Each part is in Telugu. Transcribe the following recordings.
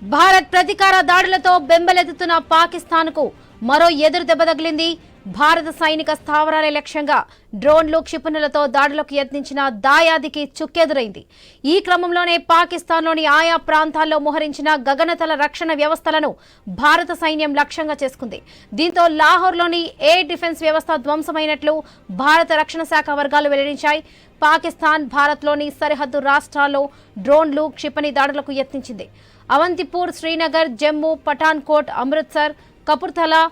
భారత్ ప్రతీకార దాడులతో బెంబెలెత్తుతున్న పాకిస్తాన్కు మరో ఎదురు దెబ్బ తగిలింది. భారత సైనిక స్థావరాల లక్ష్యంగా డ్రోన్లు, క్షిపణులతో దాడులకు యత్నించిన దాయాదికి చుక్కెదురైంది. ఈ క్రమంలోనే పాకిస్తాన్లోని ఆయా ప్రాంతాల్లో మోహరించిన గగనతల రక్షణ వ్యవస్థలను భారత సైన్యం లక్ష్యంగా చేసుకుంది. దీంతో లాహోర్లోని ఎయిర్ డిఫెన్స్ వ్యవస్థ ధ్వంసమైనట్లు భారత రక్షణ శాఖ వర్గాలు వెల్లడించాయి. పాకిస్తాన్ భారత్లోని సరిహద్దు రాష్ట్రాల్లో డ్రోన్లు, క్షిపణి దాడులకు యత్నించింది. అవంతిపూర్, శ్రీనగర్, జమ్మూ, పఠాన్కోట్, అమృత్సర్, కపుర్థలా,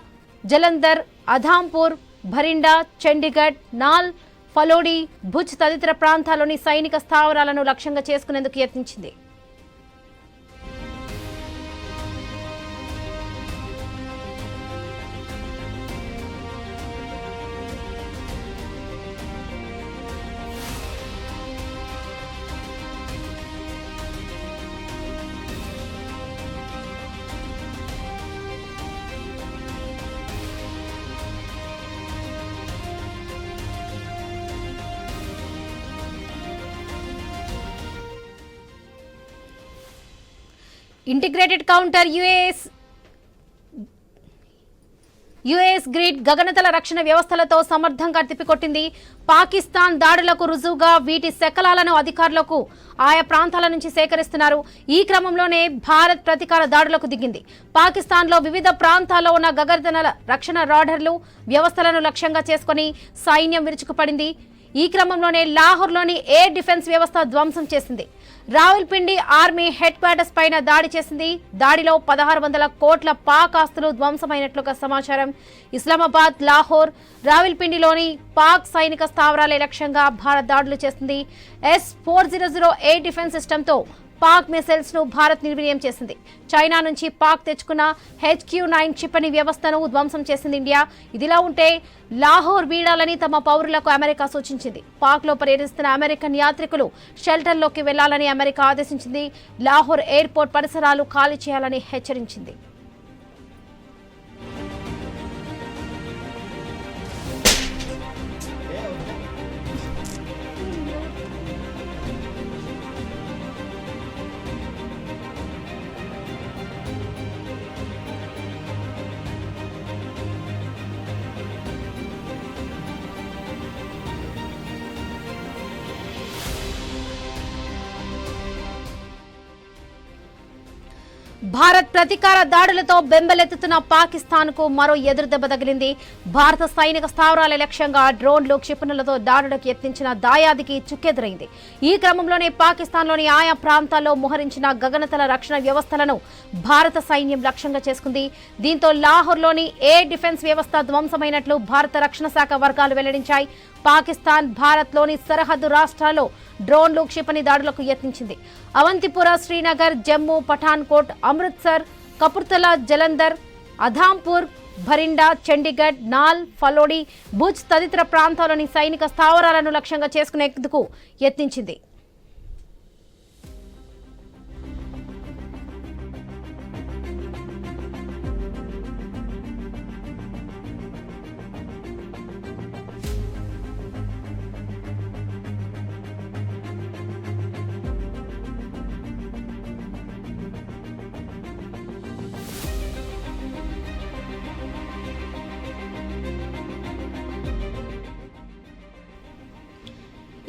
జలంధర్, అధాంపూర్, భరిండా, చండీగఢ్, నాల్, ఫలోడి, భుజ్ తదితర ప్రాంతాల్లోని సైనిక స్థావరాలను లక్ష్యంగా చేసుకునేందుకు యత్నించింది. ఇంటిగ్రేటెడ్ కౌంటర్ యుఎస్ గ్రిడ్ గగనతల రక్షణ వ్యవస్థలతో సమర్థంగా తిప్పికొట్టింది. పాకిస్తాన్ దాడులకు రుజువుగా వీటి శకలాలను అధికారులకు ఆయా ప్రాంతాల నుంచి సేకరిస్తున్నారు. ఈ క్రమంలోనే భారత్ ప్రతీకార దాడులకు దిగింది. పాకిస్తాన్లో వివిధ ప్రాంతాల్లో ఉన్న గగనతల రక్షణ రాడర్లు, వ్యవస్థలను లక్ష్యంగా చేసుకుని సైన్యం విరుచుకుపడింది. ఈ క్రమంలోనే లాహోర్లోని ఎయిర్ డిఫెన్స్ వ్యవస్థ ధ్వంసం చేసింది. రావల్పిండి ఆర్మీ హెడ్ క్వార్టర్స్ పైన దాడి చేసింది. దాడిలో 1600 కోట్ల పాక్ ఆస్తులు ధ్వంసమైనట్లుగా సమాచారం. ఇస్లామాబాద్, లాహోర్, రావల్పిండిలోని పాక్ సైనిక స్థావరాలే లక్ష్యంగా భారత్ దాడులు చేసింది. S-400 ఎయిర్ డిఫెన్స్ సిస్టంతో పాక్ మిసైల్స్ ను భారత్ నిర్వీర్యం చేసింది. చైనా నుంచి పాక్ తెచ్చుకున్న HQ-9 క్షిపణి వ్యవస్థను ధ్వంసం చేసింది ఇండియా. ఇదిలా ఉంటే లాహోర్ వీడాలని తమ పౌరులకు అమెరికా సూచించింది. పాక్ లో పర్యటిస్తున్న అమెరికన్ యాత్రికులు షెల్టర్లోకి వెళ్లాలని అమెరికా ఆదేశించింది. లాహోర్ ఎయిర్పోర్ట్ పరిసరాలు ఖాళీ చేయాలని హెచ్చరించింది. భారత్ ప్రతీకార దాడులతో బెంబెలెత్తుతున్న పాకిస్తాన్కు మరో ఎదురు దెబ్బ తగిలింది. భారత సైనిక స్థావరాల లక్ష్యంగా డ్రోన్లు, క్షిపణులతో దాడులకు యత్నించిన దాయాదికి చుక్కెదురైంది. ఈ క్రమంలోనే పాకిస్తాన్లోని ఆయా ప్రాంతాల్లో మోహరించిన గగనతల రక్షణ వ్యవస్థలను భారత సైన్యం లక్ష్యంగా చేసుకుంది. దీంతో లాహోర్లోని ఎయిర్ డిఫెన్స్ వ్యవస్థ ధ్వంసమైనట్లు భారత రక్షణ శాఖ వర్గాలు వెల్లడించాయి. పాకిస్తాన్ భారత్లోని సరిహద్దు రాష్ట్రాల్లో డ్రోన్లు, క్షిపణి దాడులకు యత్నించింది. అవంతిపుర, శ్రీనగర్, జమ్మూ, పఠాన్కోట్, అమృత్సర్, కపుర్థలా, జలంధర్, అధాంపూర్, భరిండా, చండీగఢ్, నాల్, ఫలోడి, భుజ్ తదితర ప్రాంతాల్లోని సైనిక స్థావరాలను లక్ష్యంగా చేసుకునేందుకు యత్నించింది.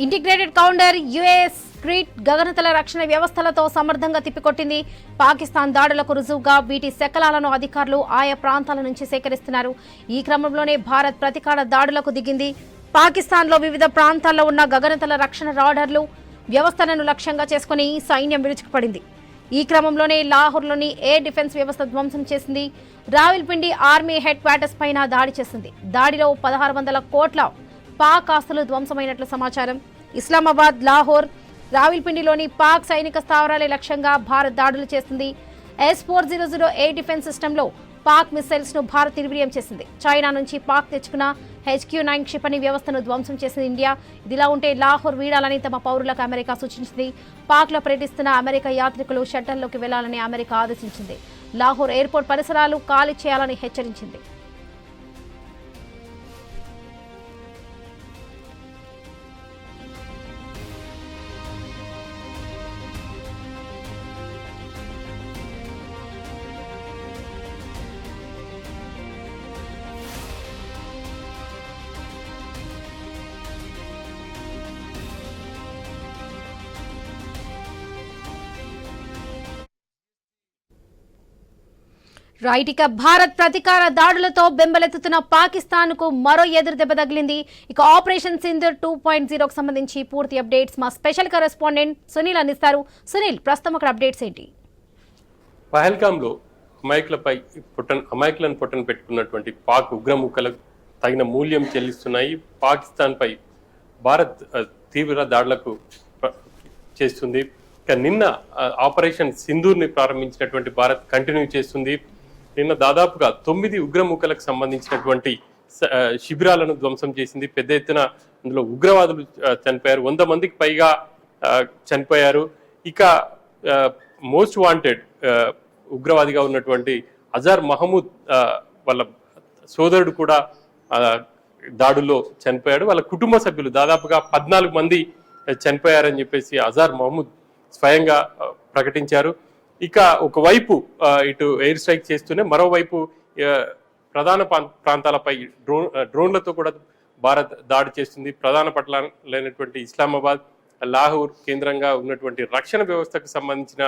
ఇంటిగ్రేటెడ్ కౌంటర్ యుఎస్ గ్రిడ్ గగనతల రక్షణ వ్యవస్థలతో సమర్థంగా తిప్పికొట్టింది. పాకిస్తాన్ దాడులకు రుజువుగా వీటి శకలాలను అధికారులు ఆయా ప్రాంతాల నుంచి సేకరిస్తున్నారు. ఈ క్రమంలోనే భారత్ ప్రతీకార దాడులకు దిగింది. పాకిస్తాన్లో వివిధ ప్రాంతాల్లో ఉన్న గగనతల రక్షణ రాడర్లు, వ్యవస్థలను లక్ష్యంగా చేసుకుని సైన్యం విరుచుకుపడింది. ఈ క్రమంలోనే లాహోర్లోని ఎయిర్ డిఫెన్స్ వ్యవస్థ ధ్వంసం చేసింది. రావల్పిండి ఆర్మీ హెడ్ క్వార్టర్స్ పైన దాడి చేసింది. దాడిలో 1600 కోట్ల పాక్ ఆస్తులు ధ్వంసమైనట్లు సమాచారం. ఇస్లామాబాద్, లాహోర్, రావల్పిండిలోని పాక్ సైనిక స్థావరాలే లక్ష్యంగా భారత్ దాడులు చేసింది. S-400 ఎయిర్ డిఫెన్స్ సిస్టంలో పాక్ మిసైల్స్ ను భారత్ నిర్వీర్యం చేసింది. చైనా నుంచి పాక్ తెచ్చుకున్న HQ-9 క్షిపణి వ్యవస్థను ధ్వంసం చేసింది ఇండియా. ఇదిలా ఉంటే లాహోర్ వీడాలని తమ పౌరులకు అమెరికా సూచించింది. పాక్ లో పర్యటిస్తున్న అమెరికా యాత్రికులు షెల్టర్లోకి వెళ్లాలని అమెరికా ఆదేశించింది. లాహోర్ ఎయిర్పోర్ట్ పరిసరాలు ఖాళీ చేయాలని హెచ్చరించింది. రైట్, ఇక భారత్ ప్రతీకార దాడులతో బెంబలెత్తుతున్న పాకిస్తాన్ కు మరో ఎదురు దెబ్బ తగిలింది. ఇక ఆపరేషన్ సింధూర్ 2.0 కు సంబంధించి పూర్తి అప్డేట్స్ మా స్పెషల్ కరెస్పాండెంట్ సునీల్ అందిస్తారు. సునీల్, ప్రస్తుతం అక్కడ అప్డేట్స్ ఏంటి? పహల్గాంలో అమాయకులను పొట్టన పెట్టుకున్నటువంటి పాక్ ఉగ్రముఖలకు తగిన మూల్యం చెల్లిస్తున్నాయి. పాకిస్తాన్ పై భారత్ తీవ్ర దాడులకు చేస్తుంది. నిన్న ఆపరేషన్ సింధూర్ని ప్రారంభించినటువంటి భారత్ కంటిన్యూ చేస్తుంది. నిన్న దాదాపుగా 9 ఉగ్రముఖలకు సంబంధించినటువంటి శిబిరాలను ధ్వంసం చేసింది. పెద్ద ఎత్తున అందులో ఉగ్రవాదులు చనిపోయారు. 100 మందికి పైగా చనిపోయారు. ఇక మోస్ట్ వాంటెడ్ ఉగ్రవాదిగా ఉన్నటువంటి అజార్ మహమూద్ వాళ్ళ సోదరుడు కూడా దాడుల్లో చనిపోయాడు. వాళ్ళ కుటుంబ సభ్యులు దాదాపుగా 14 మంది చనిపోయారని చెప్పేసి అజార్ మహమూద్ స్వయంగా ప్రకటించారు. ఇక ఒకవైపు ఇటు ఎయిర్ స్ట్రైక్ చేస్తూనే మరోవైపు ప్రధాన ప్రాంతాలపై డ్రోన్లతో కూడా భారత్ దాడి చేస్తుంది. ప్రధాన పట్టణాలైనటువంటి ఇస్లామాబాద్, లాహోర్ కేంద్రంగా ఉన్నటువంటి రక్షణ వ్యవస్థకు సంబంధించిన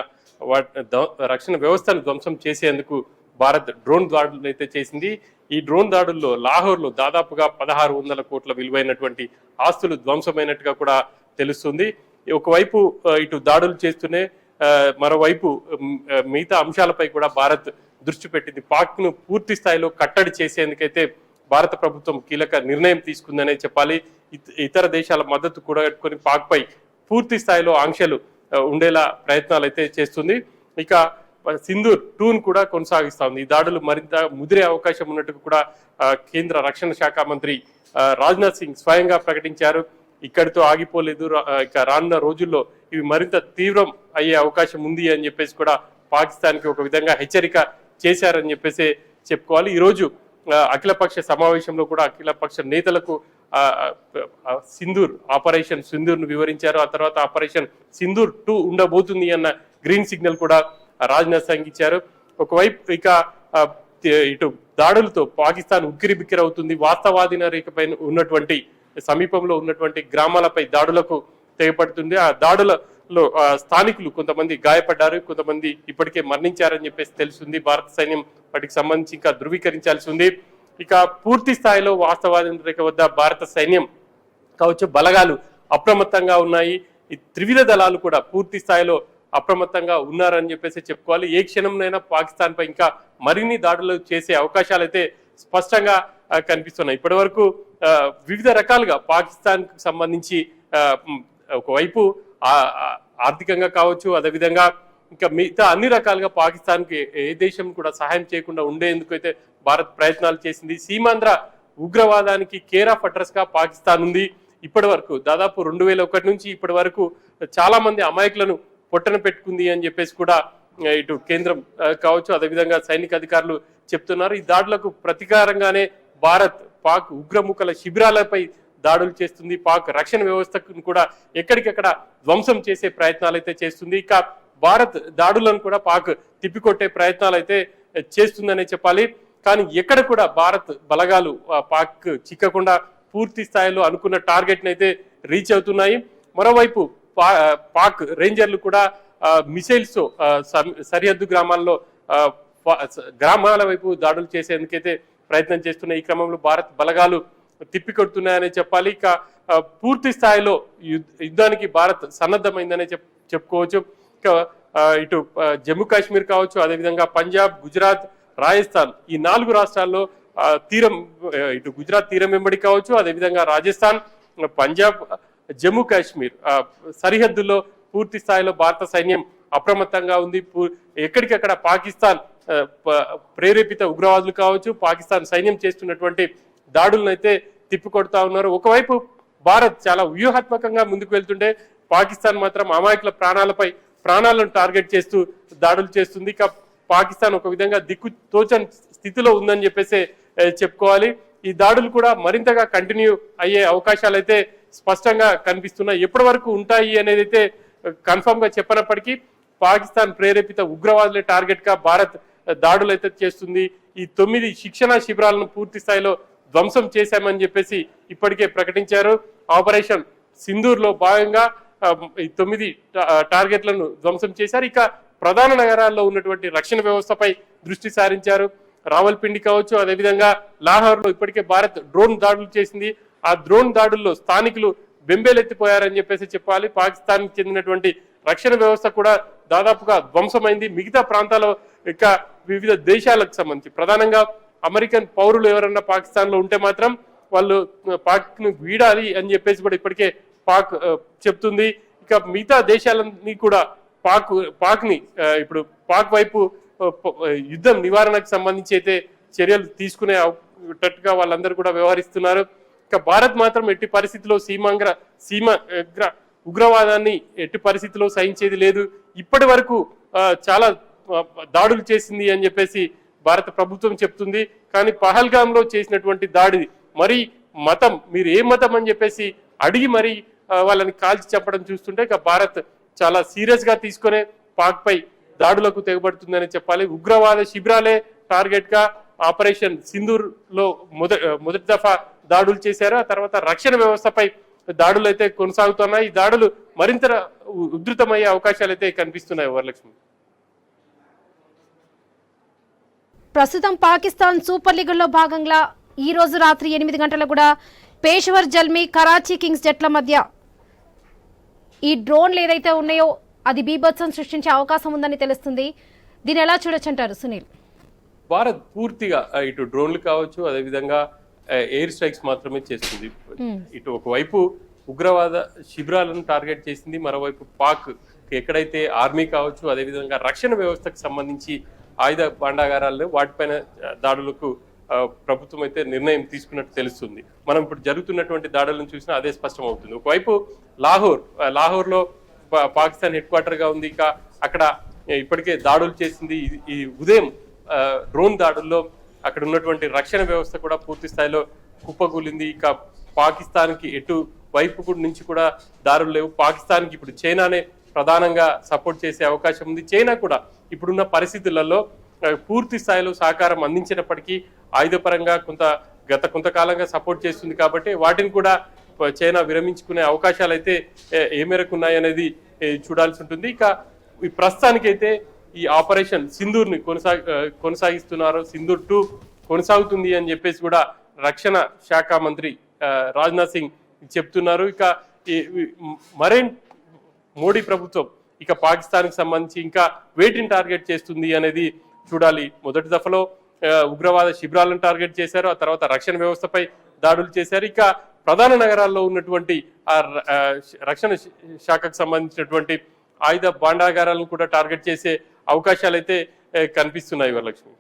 రక్షణ వ్యవస్థను ధ్వంసం చేసేందుకు భారత్ డ్రోన్ దాడులు అయితే చేసింది. ఈ డ్రోన్ దాడుల్లో లాహోర్లో దాదాపుగా 1600 కోట్ల విలువైనటువంటి ఆస్తులు ధ్వంసమైనట్టుగా కూడా తెలుస్తుంది. ఒకవైపు ఇటు దాడులు చేస్తూనే మరోవైపు మిగతా అంశాలపై కూడా భారత్ దృష్టి పెట్టింది. పాక్ను పూర్తి స్థాయిలో కట్టడి చేసేందుకైతే భారత ప్రభుత్వం కీలక నిర్ణయం తీసుకుందనే చెప్పాలి. ఇతర దేశాల మద్దతు కూడగట్టుకొని పాక్పై పూర్తి స్థాయిలో ఆంక్షలు ఉండేలా ప్రయత్నాలు అయితే చేస్తుంది. ఇక సింధూర్ 2ను కూడా కొనసాగిస్తా ఉంది. ఈ దాడులు మరింత ముదిరే అవకాశం ఉన్నట్టు కూడా కేంద్ర రక్షణ శాఖ మంత్రి రాజ్నాథ్ సింగ్ స్వయంగా ప్రకటించారు. ఇక్కడితో ఆగిపోలేదు, ఇక రానున్న రోజుల్లో ఇవి మరింత తీవ్రం అయ్యే అవకాశం ఉంది అని చెప్పేసి కూడా పాకిస్తాన్కి ఒక విధంగా హెచ్చరిక చేశారని చెప్పేసి చెప్పుకోవాలి. ఈరోజు అఖిలపక్ష సమావేశంలో కూడా అఖిలపక్ష నేతలకు ఆపరేషన్ సింధూర్ను వివరించారు. ఆ తర్వాత ఆపరేషన్ సింధూర్ 2 ఉండబోతుంది అన్న గ్రీన్ సిగ్నల్ కూడా రాజ్నాథ్ సింగ్ ఇచ్చారు. ఒకవైపు ఇక ఇటు దాడులతో పాకిస్తాన్ ఉక్కిరి బిక్కిరి అవుతుంది. వాస్తవాధీన రేఖపై ఉన్నటువంటి సమీపంలో ఉన్నటువంటి గ్రామాలపై దాడులకు తెగపడుతుంది. ఆ దాడులలో స్థానికులు కొంతమంది గాయపడ్డారు, కొంతమంది ఇప్పటికే మరణించారని చెప్పేసి తెలుస్తుంది. భారత సైన్యం వాటికి సంబంధించి ఇంకా ధృవీకరించాల్సి ఉంది. ఇక పూర్తి స్థాయిలో వాస్తవాధీన రేఖ వద్ద భారత సైన్యం కావచ్చు బలగాలు అప్రమత్తంగా ఉన్నాయి. ఈ త్రివిధ దళాలు కూడా పూర్తి స్థాయిలో అప్రమత్తంగా ఉన్నారని చెప్పేసి చెప్పుకోవాలి. ఏ క్షణంనైనా పాకిస్తాన్ పై ఇంకా మరిన్ని దాడులు చేసే అవకాశాలు అయితే స్పష్టంగా కనిపిస్తున్నాయి. ఇప్పటి వరకు వివిధ రకాలుగా పాకిస్తాన్ కు సంబంధించి ఒకవైపు ఆర్థికంగా కావచ్చు, అదేవిధంగా ఇంకా మిగతా అన్ని రకాలుగా పాకిస్తాన్ కి ఏ దేశం కూడా సహాయం చేయకుండా ఉండేందుకు అయితే భారత్ ప్రయత్నాలు చేసింది. సీమాంధ్ర ఉగ్రవాదానికి కేర్ ఆఫ్ అడ్రస్ గా పాకిస్తాన్ ఉంది. ఇప్పటి వరకు దాదాపు 2001 నుంచి ఇప్పటి వరకు చాలా మంది అమాయకులను పొట్టన పెట్టుకుంది అని చెప్పేసి కూడా ఇటు కేంద్రం కావచ్చు, అదేవిధంగా సైనిక అధికారులు చెప్తున్నారు. ఈ దాడులకు ప్రతీకారంగానే భారత్ పాక్ ఉగ్రముఖల శిబిరాలపై దాడులు చేస్తుంది. పాక్ రక్షణ వ్యవస్థకు కూడా ఎక్కడికెక్కడ ధ్వంసం చేసే ప్రయత్నాలు అయితే చేస్తుంది. ఇక భారత్ దాడులను కూడా పాక్ తిప్పికొట్టే ప్రయత్నాలు అయితే చేస్తుందనే చెప్పాలి. కానీ ఎక్కడ కూడా భారత్ బలగాలు పాక్ చిక్కకుండా పూర్తి స్థాయిలో అనుకున్న టార్గెట్ ని అయితే రీచ్ అవుతున్నాయి. మరోవైపు పాక్ రేంజర్లు కూడా మిసైల్స్ తో సరిహద్దు గ్రామాల వైపు దాడులు చేసేందుకైతే ప్రయత్నం చేస్తున్నాయి. ఈ క్రమంలో భారత్ బలగాలు తిప్పికొడుతున్నాయనే చెప్పాలి. ఇక పూర్తి స్థాయిలో యుద్ధానికి భారత్ సన్నద్ధమైందనే చెప్పుకోవచ్చు. ఇక ఇటు జమ్మూ కాశ్మీర్ కావచ్చు, అదేవిధంగా పంజాబ్, గుజరాత్, రాజస్థాన్ ఈ 4 రాష్ట్రాల్లో ఇటు గుజరాత్ తీరం వెంబడి కావచ్చు, అదేవిధంగా రాజస్థాన్, పంజాబ్, జమ్మూ కాశ్మీర్ సరిహద్దుల్లో పూర్తి స్థాయిలో భారత సైన్యం అప్రమత్తంగా ఉంది. ఎక్కడికక్కడ పాకిస్తాన్ ప్రేరేపిత ఉగ్రవాదులు కావచ్చు, పాకిస్తాన్ సైన్యం చేస్తున్నటువంటి దాడులను అయితే తిప్పికొడతా ఉన్నారు. ఒకవైపు భారత్ చాలా వ్యూహాత్మకంగా ముందుకు వెళ్తుంటే పాకిస్తాన్ మాత్రం అమాయకుల ప్రాణాలను టార్గెట్ చేస్తూ దాడులు చేస్తుంది. ఇక పాకిస్తాన్ ఒక విధంగా దిక్కు తోచని స్థితిలో ఉందని చెప్పేసి చెప్పుకోవాలి. ఈ దాడులు కూడా మరింతగా కంటిన్యూ అయ్యే అవకాశాలు అయితే స్పష్టంగా కనిపిస్తున్నాయి. ఎప్పటి వరకు ఉంటాయి అనేది అయితే కన్ఫర్మ్ గా చెప్పనప్పటికీ పాకిస్తాన్ ప్రేరేపిత ఉగ్రవాదులే టార్గెట్ గా భారత్ దాడులు అయితే చేస్తుంది. ఈ 9 శిక్షణా శిబిరాలను పూర్తి స్థాయిలో ధ్వంసం చేశామని చెప్పేసి ఇప్పటికే ప్రకటించారు. ఆపరేషన్ సింధూర్ లో భాగంగా ఈ 9 టార్గెట్లను ధ్వంసం చేశారు. ఇక ప్రధాన నగరాల్లో ఉన్నటువంటి రక్షణ వ్యవస్థపై దృష్టి సారించారు. రావల్పిండి కావచ్చు, అదేవిధంగా లాహోర్లో ఇప్పటికే భారత్ డ్రోన్ దాడులు చేసింది. ఆ డ్రోన్ దాడుల్లో స్థానికులు బెంబేలెత్తిపోయారని చెప్పాలి. పాకిస్తాన్కి చెందినటువంటి రక్షణ వ్యవస్థ కూడా దాదాపుగా ధ్వంసమైంది. మిగతా ప్రాంతాల యొక్క వివిధ దేశాలకు సంబంధించి ప్రధానంగా అమెరికన్ పౌరులు ఎవరన్నా పాకిస్తాన్ లో ఉంటే మాత్రం వాళ్ళు పాక్ ను వీడాలి అని చెప్పేసి కూడా ఇప్పటికే పాక్ చెప్తుంది. ఇక మిగతా దేశాలన్నీ కూడా పాక్ ని ఇప్పుడు పాక్ వైపు యుద్ధం నివారణకు సంబంధించి అయితే చర్యలు తీసుకునేటట్టుగా వాళ్ళందరూ కూడా వ్యవహరిస్తున్నారు. ఇక భారత్ మాత్రం ఎట్టి పరిస్థితిలో సీమ ఉగ్రవాదాన్ని ఎట్టి పరిస్థితిలో సహించేది లేదు. ఇప్పటి వరకు చాలా దాడులు చేసింది అని చెప్పేసి భారత ప్రభుత్వం చెప్తుంది. కానీ పహల్గాంలో చేసినటువంటి దాడి మరి మతం, మీరు ఏ మతం అని చెప్పేసి అడిగి మరి వాళ్ళని కాల్చి చంపడం చూస్తుంటే ఇక భారత్ చాలా సీరియస్ గా తీసుకునే పాక్ పై దాడులకు తెగబడుతుందని చెప్పాలి. ఉగ్రవాద శిబిరాలే టార్గెట్ గా ఆపరేషన్ సింధూర్ లో మొదటి దఫా దాడులు చేశారు. ఆ తర్వాత రక్షణ వ్యవస్థపై దాడులు అయితే కొనసాగుతున్నాయి. ఈ దాడులు మరింత ఉధృతమయ్యే అవకాశాలు అయితే కనిపిస్తున్నాయి. వరలక్ష్మి, ప్రస్తుతం పాకిస్తాన్ సూపర్ లీగ్లో భాగంగా ఈ రోజు రాత్రి 8 గంటలకు కూడా పేషవర్ జల్మీ కరాచీ కింగ్స్ జట్ల మధ్య ఈ డ్రోన్లు ఏదైతే ఉన్నాయో అది బీభత్సం సృష్టించే అవకాశం ఉందని తెలుస్తుంది. దీన్ని ఎలా చూడొచ్చంటారు సునీల్? భారత్ పూర్తిగా ఇటు డ్రోన్లు కావచ్చు, అదేవిధంగా ఎయిర్ స్ట్రైక్స్ మాత్రమే చేస్తుంది. ఇటు ఒకవైపు ఉగ్రవాద శిబిరాలను టార్గెట్ చేసింది, మరోవైపు పాక్ ఎక్కడైతే ఆర్మీ కావచ్చు, అదేవిధంగా రక్షణ వ్యవస్థకు సంబంధించి ఆయుధ భాండాగారాలు వాటిపైన దాడులకు ప్రభుత్వం అయితే నిర్ణయం తీసుకున్నట్టు తెలుస్తుంది. మనం ఇప్పుడు జరుగుతున్నటువంటి దాడులను చూసినా అదే స్పష్టం అవుతుంది. ఒకవైపు లాహోర్లో పాకిస్తాన్ హెడ్ క్వార్టర్ గా ఉంది. ఇక అక్కడ ఇప్పటికే దాడులు చేసింది. ఈ ఉదయం డ్రోన్ దాడుల్లో అక్కడ ఉన్నటువంటి రక్షణ వ్యవస్థ కూడా పూర్తి స్థాయిలో కుప్పకూలింది. ఇక పాకిస్తాన్కి ఎటు వైపు నుంచి కూడా దారులు లేవు. పాకిస్తాన్కి ఇప్పుడు చైనానే ప్రధానంగా సపోర్ట్ చేసే అవకాశం ఉంది. చైనా కూడా ఇప్పుడున్న పరిస్థితులలో పూర్తి స్థాయిలో సహకారం అందించినప్పటికీ ఆయుధపరంగా గత కొంతకాలంగా సపోర్ట్ చేస్తుంది. కాబట్టి వాటిని కూడా చైనా విరమించుకునే అవకాశాలు అయితే ఏ మేరకు ఉన్నాయనేది చూడాల్సి ఉంటుంది. ఇక ఈ ప్రస్తుతానికైతే ఈ ఆపరేషన్ సింధూర్ ని కొనసాగిస్తున్నారు. సింధూర్ 2 కొనసాగుతుంది అని చెప్పేసి కూడా రక్షణ శాఖ మంత్రి రాజ్నాథ్ సింగ్ చెప్తున్నారు. ఇక మరేం మోడీ ప్రభుత్వం ఇక పాకిస్తాన్ కి సంబంధించి ఇంకా వేటిని టార్గెట్ చేస్తుంది అనేది చూడాలి. మొదటి దఫలో ఉగ్రవాద శిబిరాలను టార్గెట్ చేశారు. ఆ తర్వాత రక్షణ వ్యవస్థపై దాడులు చేశారు. ఇక ప్రధాన నగరాల్లో ఉన్నటువంటి ఆ రక్షణ శాఖకు సంబంధించినటువంటి ఆయుధ భాండాగారాలను కూడా టార్గెట్ చేసే అవకాశాలు అయితే కనిపిస్తున్నాయి. Varalakshmi,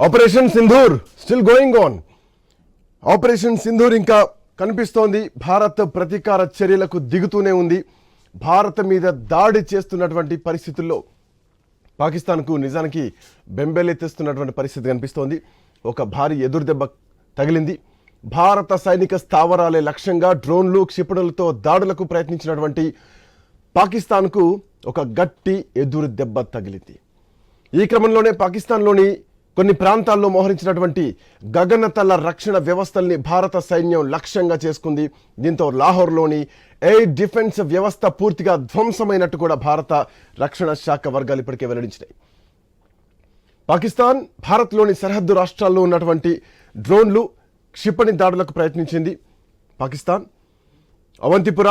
operation Sindoor still going on. Operation Sindoor ఇంకా కనిపిస్తోంది. భారత్ ప్రతీకార చర్యలకు దిగుతూనే ఉంది. భారత్ మీద దాడి చేస్తున్నటువంటి పరిస్థితుల్లో పాకిస్తాన్కు నిజానికి బెంబేలెత్తిస్తున్నటువంటి పరిస్థితి కనిపిస్తోంది. ఒక భారీ ఎదురుదెబ్బ తగిలింది. భారత సైనిక స్థావరాలే లక్ష్యంగా డ్రోన్లు క్షిపణులతో దాడులకు ప్రయత్నించినటువంటి పాకిస్తాన్కు ఒక గట్టి ఎదురు దెబ్బ తగిలింది. ఈ క్రమంలోనే పాకిస్తాన్లోని కొన్ని ప్రాంతాల్లో మోహరించినటువంటి గగనతల రక్షణ వ్యవస్థల్ని భారత సైన్యం లక్ష్యంగా చేసుకుంది. దీంతో లాహోర్లోని ఎయిర్ డిఫెన్స్ వ్యవస్థ పూర్తిగా ధ్వంసమైనట్టు కూడా భారత రక్షణ శాఖ వర్గాలు ఇప్పటికే వెల్లడించినాయి. పాకిస్తాన్ భారత్లోని సరిహద్దు రాష్ట్రాల్లో ఉన్నటువంటి డ్రోన్లు క్షిపణి దాడులకు ప్రయత్నించింది. పాకిస్తాన్ అవంతిపుర,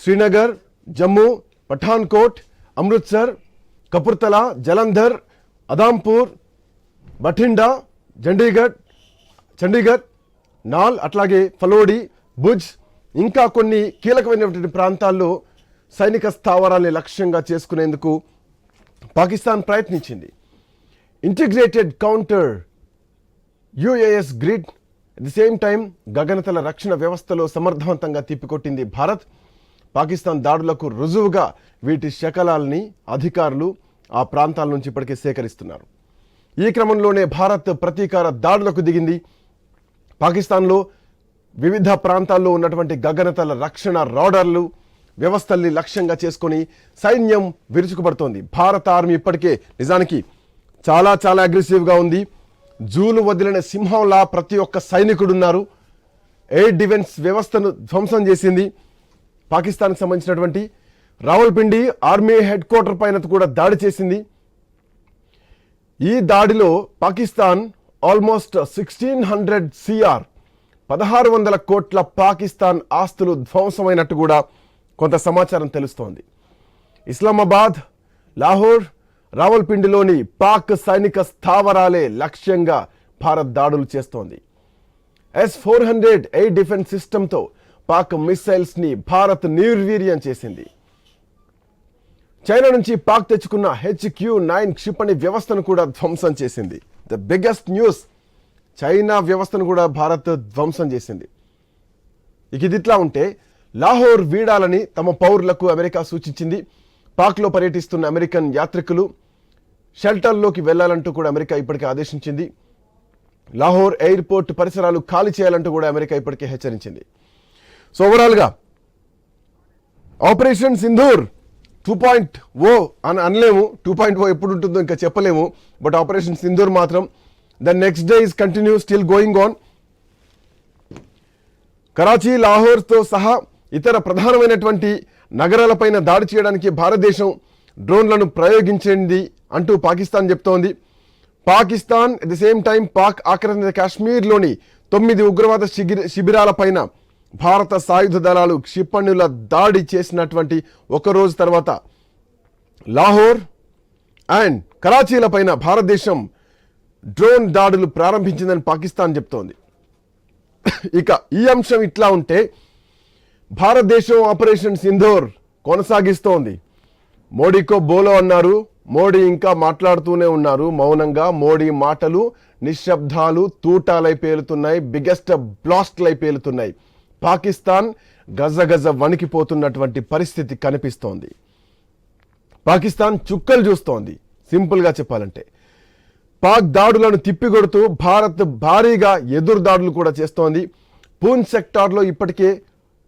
శ్రీనగర్, జమ్మూ, పఠాన్కోట్, అమృత్సర్, కపుర్తలా, జలంధర్, అదాంపూర్, బఠిండా, చండీగఢ్, నాల్, అట్లాగే ఫలోడి, భుజ్ ఇంకా కొన్ని కీలకమైనటువంటి ప్రాంతాల్లో సైనిక స్థావరాల్ని లక్ష్యంగా చేసుకునేందుకు పాకిస్తాన్ ప్రయత్నించింది. Integrated counter UAS grid at the same time గగనతల రక్షణ వ్యవస్థలో సమర్థవంతంగా తిప్పికొట్టింది భారత్. పాకిస్తాన్ దాడులకు రుజువుగా వీటి శకలాల్ని అధికారులు ఆ ప్రాంతాల నుంచి ఇప్పటికే సేకరిస్తున్నారు. ఈ క్రమంలోనే భారత్ ప్రతీకార దాడులకు దిగింది. పాకిస్తాన్లో వివిధ ప్రాంతాల్లో ఉన్నటువంటి గగనతల రక్షణ రాడార్లు వ్యవస్థల్ని లక్ష్యంగా చేసుకొని సైన్యం విరుచుకుపడుతోంది. భారత ఆర్మీ ఇప్పటికే నిజానికి చాలా చాలా అగ్రెసివ్గా ఉంది. జూలు వదిలిన సింహంలా ప్రతి ఒక్క సైనికుడు ఉన్నారు. ఎయిర్ డిఫెన్స్ వ్యవస్థను ధ్వంసం చేసింది. పాకిస్తాన్కి సంబంధించినటువంటి రావల్పిండి ఆర్మీ హెడ్ క్వార్టర్ పైన కూడా దాడి చేసింది. ఈ దాడిలో పాకిస్తాన్ ఆల్మోస్ట్ 1600 CR 1600 కోట్ల పాకిస్తాన్ ఆస్తులు ధ్వంసమైనట్టు కూడా కొంత సమాచారం తెలుస్తోంది. ఇస్లామాబాద్, లాహోర్, రావల్పిండిలోని పాక్ సైనిక స్థావరాలే లక్ష్యంగా భారత్ దాడులు చేస్తోంది. S-400 ఎయిర్ డిఫెన్స్ సిస్టంతో పాక్ మిసైల్స్ ని భారత్ నిర్వీర్యం చేసింది. చైనా నుంచి పాక్ తెచ్చుకున్న HQ-9 క్షిపణి వ్యవస్థను కూడా ధ్వంసం చేసింది. ద బిగ్గెస్ట్ న్యూస్, చైనా వ్యవస్థను కూడా భారత్ ధ్వంసం చేసింది. ఇది ఇట్లా ఉంటే లాహోర్ వీడాలని తమ పౌరులకు అమెరికా సూచించింది. పాక్లో పర్యటిస్తున్న అమెరికన్ యాత్రికులు షెల్టర్లోకి వెళ్లాలంటూ కూడా అమెరికా ఇప్పటికే ఆదేశించింది. లాహోర్ ఎయిర్పోర్ట్ పరిసరాలు ఖాళీ చేయాలంటూ కూడా అమెరికా ఇప్పటికే హెచ్చరించింది. సో ఓవరాల్గా ఆపరేషన్ సింధూర్ 2.0 అని అనలేము. 2.0 ఎప్పుడు ఉంటుందో ఇంకా చెప్పలేము. బట్ ఆపరేషన్ సింధూర్ మాత్రం the next day is continue still going on. Karachi, లాహోర్తో సహా ఇతర ప్రధానమైనటువంటి నగరాలపైన దాడి చేయడానికి భారతదేశం డ్రోన్లను ప్రయోగించింది అంటూ పాకిస్తాన్ చెప్తోంది. Pakistan at the same time Pak ఆక్రమిత కాశ్మీర్లోని 9 ఉగ్రవాద శిబిరాలపైన భారత సాయుధ దళాలు క్షిపణుల దాడి చేసినటువంటి ఒక రోజు తర్వాత లాహోర్ అండ్ కరాచీలపైన భారతదేశం డ్రోన్ దాడులు ప్రారంభించిందని పాకిస్తాన్ చెప్తోంది. ఇక ఈ అంశం ఇట్లా ఉంటే భారతదేశం ఆపరేషన్ సింధూర్ కొనసాగిస్తోంది. మోడీకో బోలో అన్నారు. మోడీ ఇంకా మాట్లాడుతూనే ఉన్నారు మౌనంగా. మోడీ మాటలు నిశ్శబ్దాలు తూటాలై పేలుతున్నాయి, బిగ్గెస్ట్ బ్లాస్ట్లై పేలుతున్నాయి. పాకిస్తాన్ గజగజ వణికిపోతున్నటువంటి పరిస్థితి కనిపిస్తోంది. పాకిస్తాన్ చుక్కలు చూస్తోంది సింపుల్గా చెప్పాలంటే. పాక్ దాడులను తిప్పికొడుతూ భారత్ భారీగా ఎదురు దాడులు కూడా చేస్తోంది. పూంచ్ సెక్టార్లో ఇప్పటికే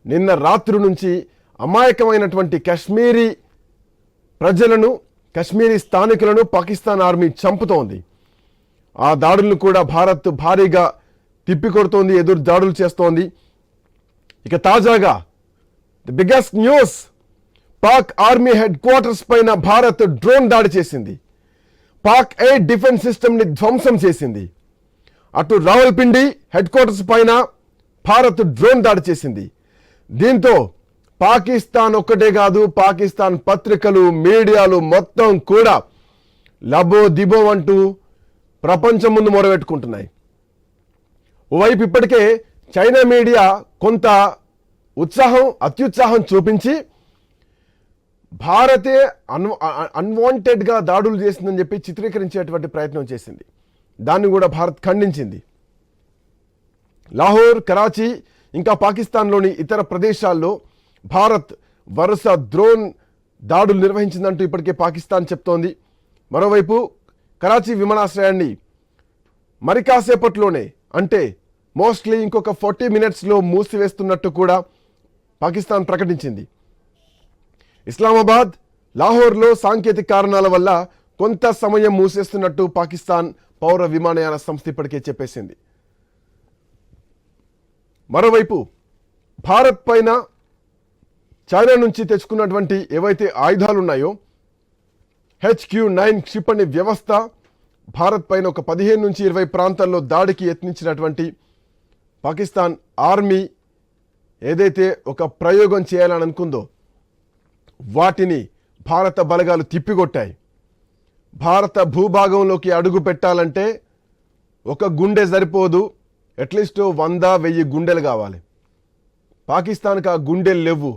నిన్న రాత్రి నుంచి అమాయకమైనటువంటి కాశ్మీరీ ప్రజలను, కాశ్మీరీ స్థానికులను పాకిస్తాన్ ఆర్మీ చంపుతోంది. ఆ దాడులను కూడా భారత్ భారీగా తిప్పికొడుతోంది, ఎదురు దాడులు చేస్తోంది. ఇక తాజాగా the biggest news, Pak army head quarters పైన భారత్ డ్రోన్ దాడి చేసింది. పాక్ ఎయిర్ డిఫెన్స్ సిస్టమ్ ని ధ్వంసం చేసింది. అటు రావల్పిండి హెడ్ క్వార్టర్స్ పైన భారత్ డ్రోన్ దాడి చేసింది. దీంతో పాకిస్తాన్ ఒక్కటే కాదు, పాకిస్తాన్ పత్రికలు, మీడియాలు మొత్తం కూడా లబో దిబో అంటూ ప్రపంచం ముందు మొరబెట్టుకుంటున్నాయి. ఓవైపు ఇప్పటికే చైనా మీడియా కొంత అత్యుత్సాహం చూపించి భారతే అన్వాంటెడ్గా దాడులు చేసిందని చెప్పి చిత్రీకరించేటువంటి ప్రయత్నం చేసింది. దాన్ని కూడా భారత్ ఖండించింది. లాహోర్, కరాచీ ఇంకా పాకిస్తాన్లోని ఇతర ప్రదేశాల్లో భారత్ వరుస డ్రోన్ దాడులు నిర్వహించిందంటూ ఇప్పటికే పాకిస్తాన్ చెప్తోంది. మరోవైపు కరాచీ విమానాశ్రయాన్ని మరి కాసేపట్లోనే, అంటే మోస్ట్లీ ఇంకొక 40 minutesలో మూసివేస్తున్నట్టు కూడా పాకిస్తాన్ ప్రకటించింది. ఇస్లామాబాద్, లాహోర్లో సాంకేతిక కారణాల వల్ల కొంత సమయం మూసేస్తున్నట్టు పాకిస్తాన్ పౌర విమానయాన సంస్థ ఇప్పటికే చెప్పేసింది. మరోవైపు భారత్ పైన చైనా నుంచి తెచ్చుకున్నటువంటి ఏవైతే ఆయుధాలు ఉన్నాయో HQ-9 క్షిపణి వ్యవస్థ భారత్ పైన ఒక 15 నుంచి 20 ప్రాంతాల్లో దాడికి యత్నించినటువంటి పాకిస్తాన్ ఆర్మీ ఏదైతే ఒక ప్రయోగం చేయాలని అనుకుందో వాటిని భారత బలగాలు తిప్పికొట్టాయి. భారత భూభాగంలోకి అడుగు పెట్టాలంటే ఒక గుండె సరిపోదు, అట్లీస్ట్ 100-1000 గుండెలు కావాలి. పాకిస్తాన్కి ఆ గుండెలు లేవు.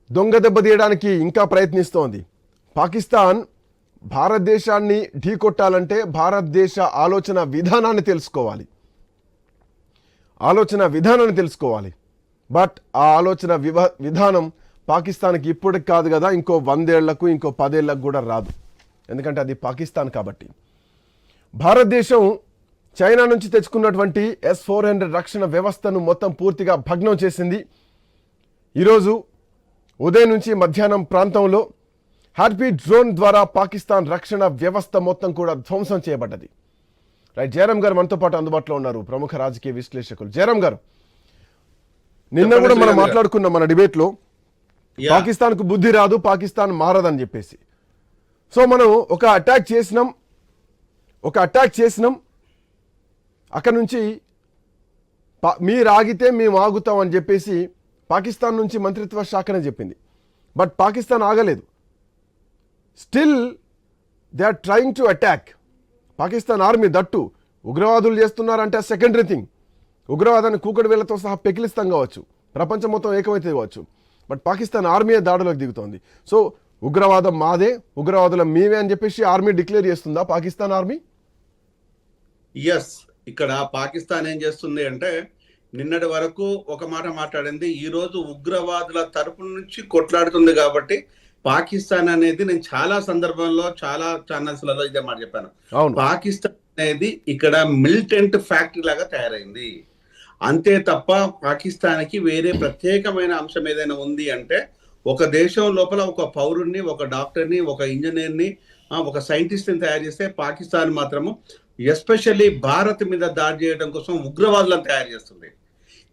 దొంగ దెబ్బ తీయడానికి ఇంకా ప్రయత్నిస్తోంది. పాకిస్తాన్ భారతదేశాన్ని ఢీకొట్టాలంటే భారతదేశ ఆలోచన విధానాన్ని తెలుసుకోవాలి. బట్ ఆ ఆలోచన విధానం పాకిస్తాన్కి ఇప్పటికి కాదు కదా, ఇంకో 100 ఏళ్లకు ఇంకో 10 ఏళ్లకు కూడా రాదు. ఎందుకంటే అది పాకిస్తాన్ కాబట్టి. భారతదేశం చైనా నుంచి తెచ్చుకున్నటువంటి S-400 రక్షణ వ్యవస్థను మొత్తం పూర్తిగా భగ్నం చేసింది. ఈరోజు ఉదయం నుంచి మధ్యాహ్నం ప్రాంతంలో హార్పీ డ్రోన్ ద్వారా పాకిస్తాన్ రక్షణ వ్యవస్థ మొత్తం కూడా ధ్వంసం చేయబడ్డది. రైట్, జయరాం గారు మనతో పాటు అందుబాటులో ఉన్నారు, ప్రముఖ రాజకీయ విశ్లేషకులు. జయరాం గారు, నిన్న కూడా మనం మాట్లాడుకున్నాం మన డిబేట్లో, పాకిస్తాన్కు బుద్ధి రాదు, పాకిస్తాన్ మారదని చెప్పేసి. సో మనం ఒక అటాక్ చేసినాం అక్కడ నుంచి మీరు ఆగితే మేము ఆగుతాం అని చెప్పేసి పాకిస్తాన్ నుంచి మంత్రిత్వ శాఖనే చెప్పింది. బట్ పాకిస్తాన్ ఆగలేదు. Still they are trying to attack. Pakistan army that ఉగ్రవాదులు చేస్తున్నారంటే సెకండరీ థింగ్. ఉగ్రవాదాన్ని కూకటి వేళ్లతో సహా పెకిలిస్తాం కావచ్చు, ప్రపంచం మొత్తం ఏకమైతే కావచ్చు, బట్ పాకిస్తాన్ ఆర్మీయే దాడులకు దిగుతోంది. సో ఉగ్రవాదం మాదే, ఉగ్రవాదులం మేమే అని చెప్పేసి ఆర్మీ డిక్లేర్ చేస్తుందా పాకిస్తాన్ ఆర్మీ? ఎస్, ఇక్కడ పాకిస్తాన్ ఏం చేస్తుంది అంటే నిన్నటి వరకు ఒక మాట మాట్లాడింది, ఈ రోజు ఉగ్రవాదుల తరపు నుంచి కొట్లాడుతుంది. కాబట్టి పాకిస్తాన్ అనేది, నేను చాలా సందర్భంలో చాలా ఛానల్స్లలో ఇదే మాట చెప్పాను, పాకిస్తాన్ అనేది ఇక్కడ మిలిటెంట్ ఫ్యాక్టరీ లాగా తయారైంది. అంతే తప్ప పాకిస్తాన్కి వేరే ప్రత్యేకమైన అంశం ఏదైనా ఉంది అంటే, ఒక దేశం లోపల ఒక పౌరుణ్ణి, ఒక డాక్టర్ని, ఒక ఇంజనీర్ని, ఒక సైంటిస్ట్ని తయారు చేస్తే పాకిస్తాన్ మాత్రము ఎస్పెషల్లీ భారత్ మీద దాడి చేయడం కోసం ఉగ్రవాదులను తయారు చేస్తుంది.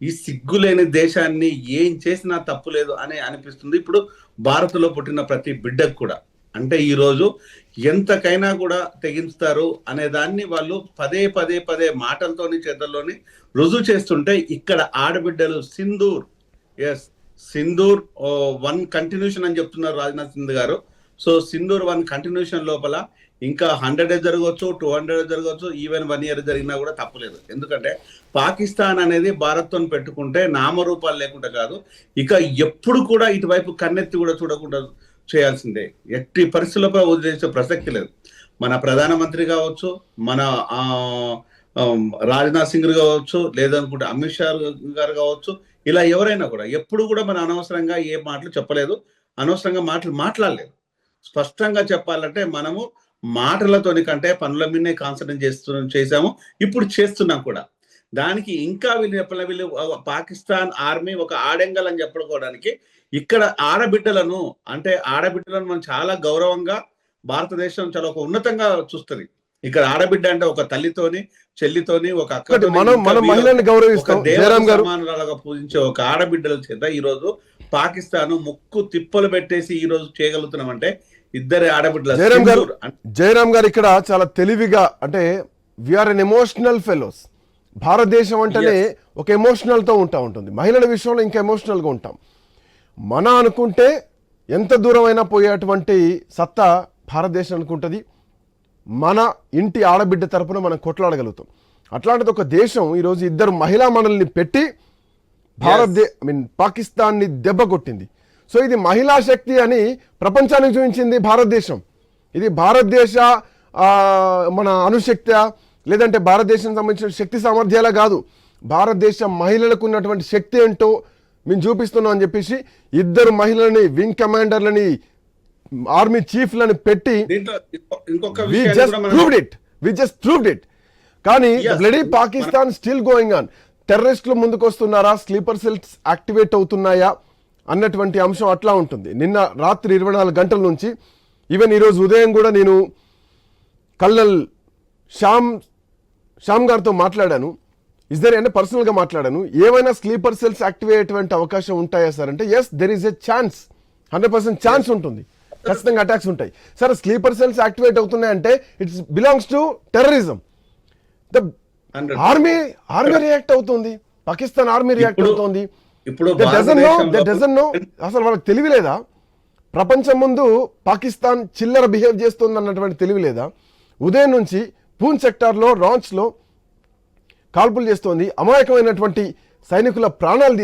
ఈ సిగ్గులేని దేశాన్ని ఏం చేసినా తప్పు లేదు అని అనిపిస్తుంది ఇప్పుడు భారత్లో పుట్టిన ప్రతి బిడ్డకు కూడా. అంటే ఈరోజు ఎంతకైనా కూడా తెగించుతారు అనే దాన్ని వాళ్ళు పదే మాటలతోని చేతల్లోని రుజువు చేస్తుంటే, ఇక్కడ ఆడబిడ్డలు సింధూర్ 1 కంటిన్యూషన్ అని చెప్తున్నారు రాజ్నాథ్ సింగ్ గారు. సో సింధూర్ 1 కంటిన్యూషన్ లోపల ఇంకా 100 డేస్ జరగవచ్చు, 200 జరగవచ్చు, ఈవెన్ 1 year జరిగినా కూడా తప్పులేదు. ఎందుకంటే పాకిస్తాన్ అనేది భారత్తో పెట్టుకుంటే నామరూపాలు లేకుండా కాదు, ఇక ఎప్పుడు కూడా ఇటువైపు కన్నెత్తి కూడా చూడకుండా చేయాల్సిందే. ఎట్టి పరిస్థితుల్లో వదిలేసే ప్రసక్తి లేదు. మన ప్రధానమంత్రి కావచ్చు, మన రాజ్నాథ్ సింగ్ కావచ్చు, లేదనుకుంటే అమిత్ షా గారు కావచ్చు, ఇలా ఎవరైనా కూడా ఎప్పుడు కూడా మన అనవసరంగా ఏ మాటలు చెప్పలేదు, అనవసరంగా మాట్లాడలేదు. స్పష్టంగా చెప్పాలంటే మనము మాటలతోని కంటే పనుల మీదనే కాన్సన్ట్రేట్ చేసాము, ఇప్పుడు చేస్తున్నాం కూడా. దానికి ఇంకా వీళ్ళు పాకిస్తాన్ ఆర్మీ ఒక ఆడెంగల్ అని చెప్పుకోవడానికి ఇక్కడ ఆడబిడ్డలను మనం చాలా గౌరవంగా భారతదేశం చాలా ఒక ఉన్నతంగా చూస్తుంది. ఇక్కడ ఆడబిడ్డ అంటే ఒక తల్లితోని, చెల్లితోని, ఒక అక్కతో సమానురాలుగా పూజించే ఒక ఆడబిడ్డల చేత ఈ రోజు పాకిస్తాన్ ముక్కు తిప్పలు పెట్టేసి ఈ రోజు చేయగలుగుతున్నాం అంటే ఇద్దరు ఆడబిడ్డలు. జయరాం గారు ఇక్కడ చాలా తెలివిగా, అంటే వీఆర్ ఎన్ ఎమోషనల్ ఫెలోస్. భారతదేశం అంటేనే ఒక ఎమోషనల్ తో ఉంటుంది. మహిళల విషయంలో ఇంకా ఎమోషనల్ గా ఉంటాం. మన అనుకుంటే ఎంత దూరం అయినా పోయేటువంటి సత్తా భారతదేశం అనుకుంటుంది. మన ఇంటి ఆడబిడ్డ తరపున మనం కొట్లాడగలుగుతాం. అట్లాంటిది ఒక దేశం ఈరోజు ఇద్దరు మహిళా మండలిని పెట్టి పాకిస్తాన్ని దెబ్బ కొట్టింది. సో ఇది మహిళా శక్తి అని ప్రపంచానికి చూపించింది భారతదేశం. ఇది భారతదేశ మన అణుశక్తి లేదంటే భారతదేశం సంబంధించిన శక్తి సామర్థ్యాల కాదు, భారతదేశ మహిళలకు ఉన్నటువంటి శక్తి ఏంటో మేము చూపిస్తున్నాం అని చెప్పేసి ఇద్దరు మహిళలని, వింగ్ కమాండర్లని, ఆర్మీ చీఫ్లను పెట్టి we just proved it. కానీ bloody Pakistan still going on. టెర్రరిస్టులు ముందుకు వస్తున్నారా, స్లీపర్ సెల్స్ యాక్టివేట్ అవుతున్నాయా అన్నటువంటి అంశం అట్లా ఉంటుంది. నిన్న రాత్రి 24 గంటల నుంచి ఈవెన్ ఈరోజు ఉదయం కూడా నేను కల్నల్ శ్యామ్ గారితో మాట్లాడాను. ఇద్దరు అంటే పర్సనల్గా మాట్లాడాను. ఏమైనా స్లీపర్ సెల్స్ యాక్టివేట్ అయ్యేటువంటి అవకాశం ఉంటాయా సార్ అంటే yes there is a chance, 100% chance ఉంటుంది, ఖచ్చితంగా అటాక్స్ ఉంటాయి. సరే స్లీపర్ సెల్స్ యాక్టివేట్ అవుతున్నాయంటే it's belongs to terrorism. The army react అవుతుంది, పాకిస్తాన్ ఆర్మీ రియాక్ట్ అవుతుంది. అసలు వాళ్ళకి తెలివి లేదా? ప్రపంచం ముందు పాకిస్తాన్ చిల్లర బిహేవ్ చేస్తుంది అన్నటువంటి తెలివి లేదా? ఉదయం నుంచి పూంచ్ సెక్టార్లో రాంచ్లో కాల్పులు చేస్తోంది, అమాయకమైనటువంటి సైనికుల ప్రాణాలు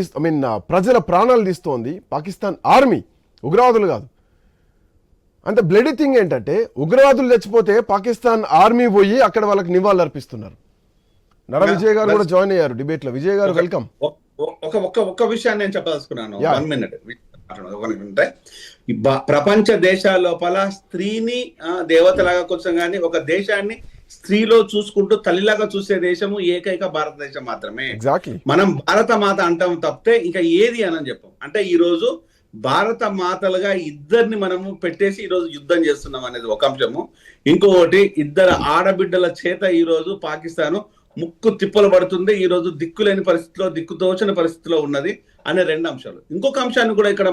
ప్రజల ప్రాణాలు తీస్తోంది పాకిస్తాన్ ఆర్మీ, ఉగ్రవాదులు కాదు. అంత బ్లడీ థింగ్ ఏంటంటే ఉగ్రవాదులు చచ్చిపోతే పాకిస్తాన్ ఆర్మీ పోయి అక్కడ వాళ్ళకి నివాళులు అర్పిస్తున్నారు. నర విజయ్ గారు కూడా జాయిన్ అయ్యారు డిబేట్ లో. విజయ్ గారు వెల్కమ్. ఒక విషయాన్ని నేను చెప్పదలుచుకున్నాను. 1 minute అంటే ప్రపంచ దేశాల లోపల స్త్రీని దేవతలాగా కొంచెం కానీ ఒక దేశాన్ని స్త్రీలో చూసుకుంటూ తల్లిలాగా చూసే దేశము ఏకైక భారతదేశం మాత్రమే. మనం భారత మాత అంటాం తప్పితే ఇంకా ఏది అని చెప్పాం. అంటే ఈ రోజు భారత మాతలుగా ఇద్దరిని మనము పెట్టేసి ఈ రోజు యుద్ధం చేస్తున్నాం అనేది ఒక అంశము. ఇంకొకటి ఇద్దరు ఆడబిడ్డల చేత ఈ రోజు పాకిస్తాను ముక్కు తిప్పలు పడుతుంది. ఈ రోజు దిక్కులేని పరిస్థితిలో, దిక్కుతోచని పరిస్థితిలో ఉన్నది అనే 2 అంశాలు. ఇంకొక అంశాన్ని కూడా ఇక్కడ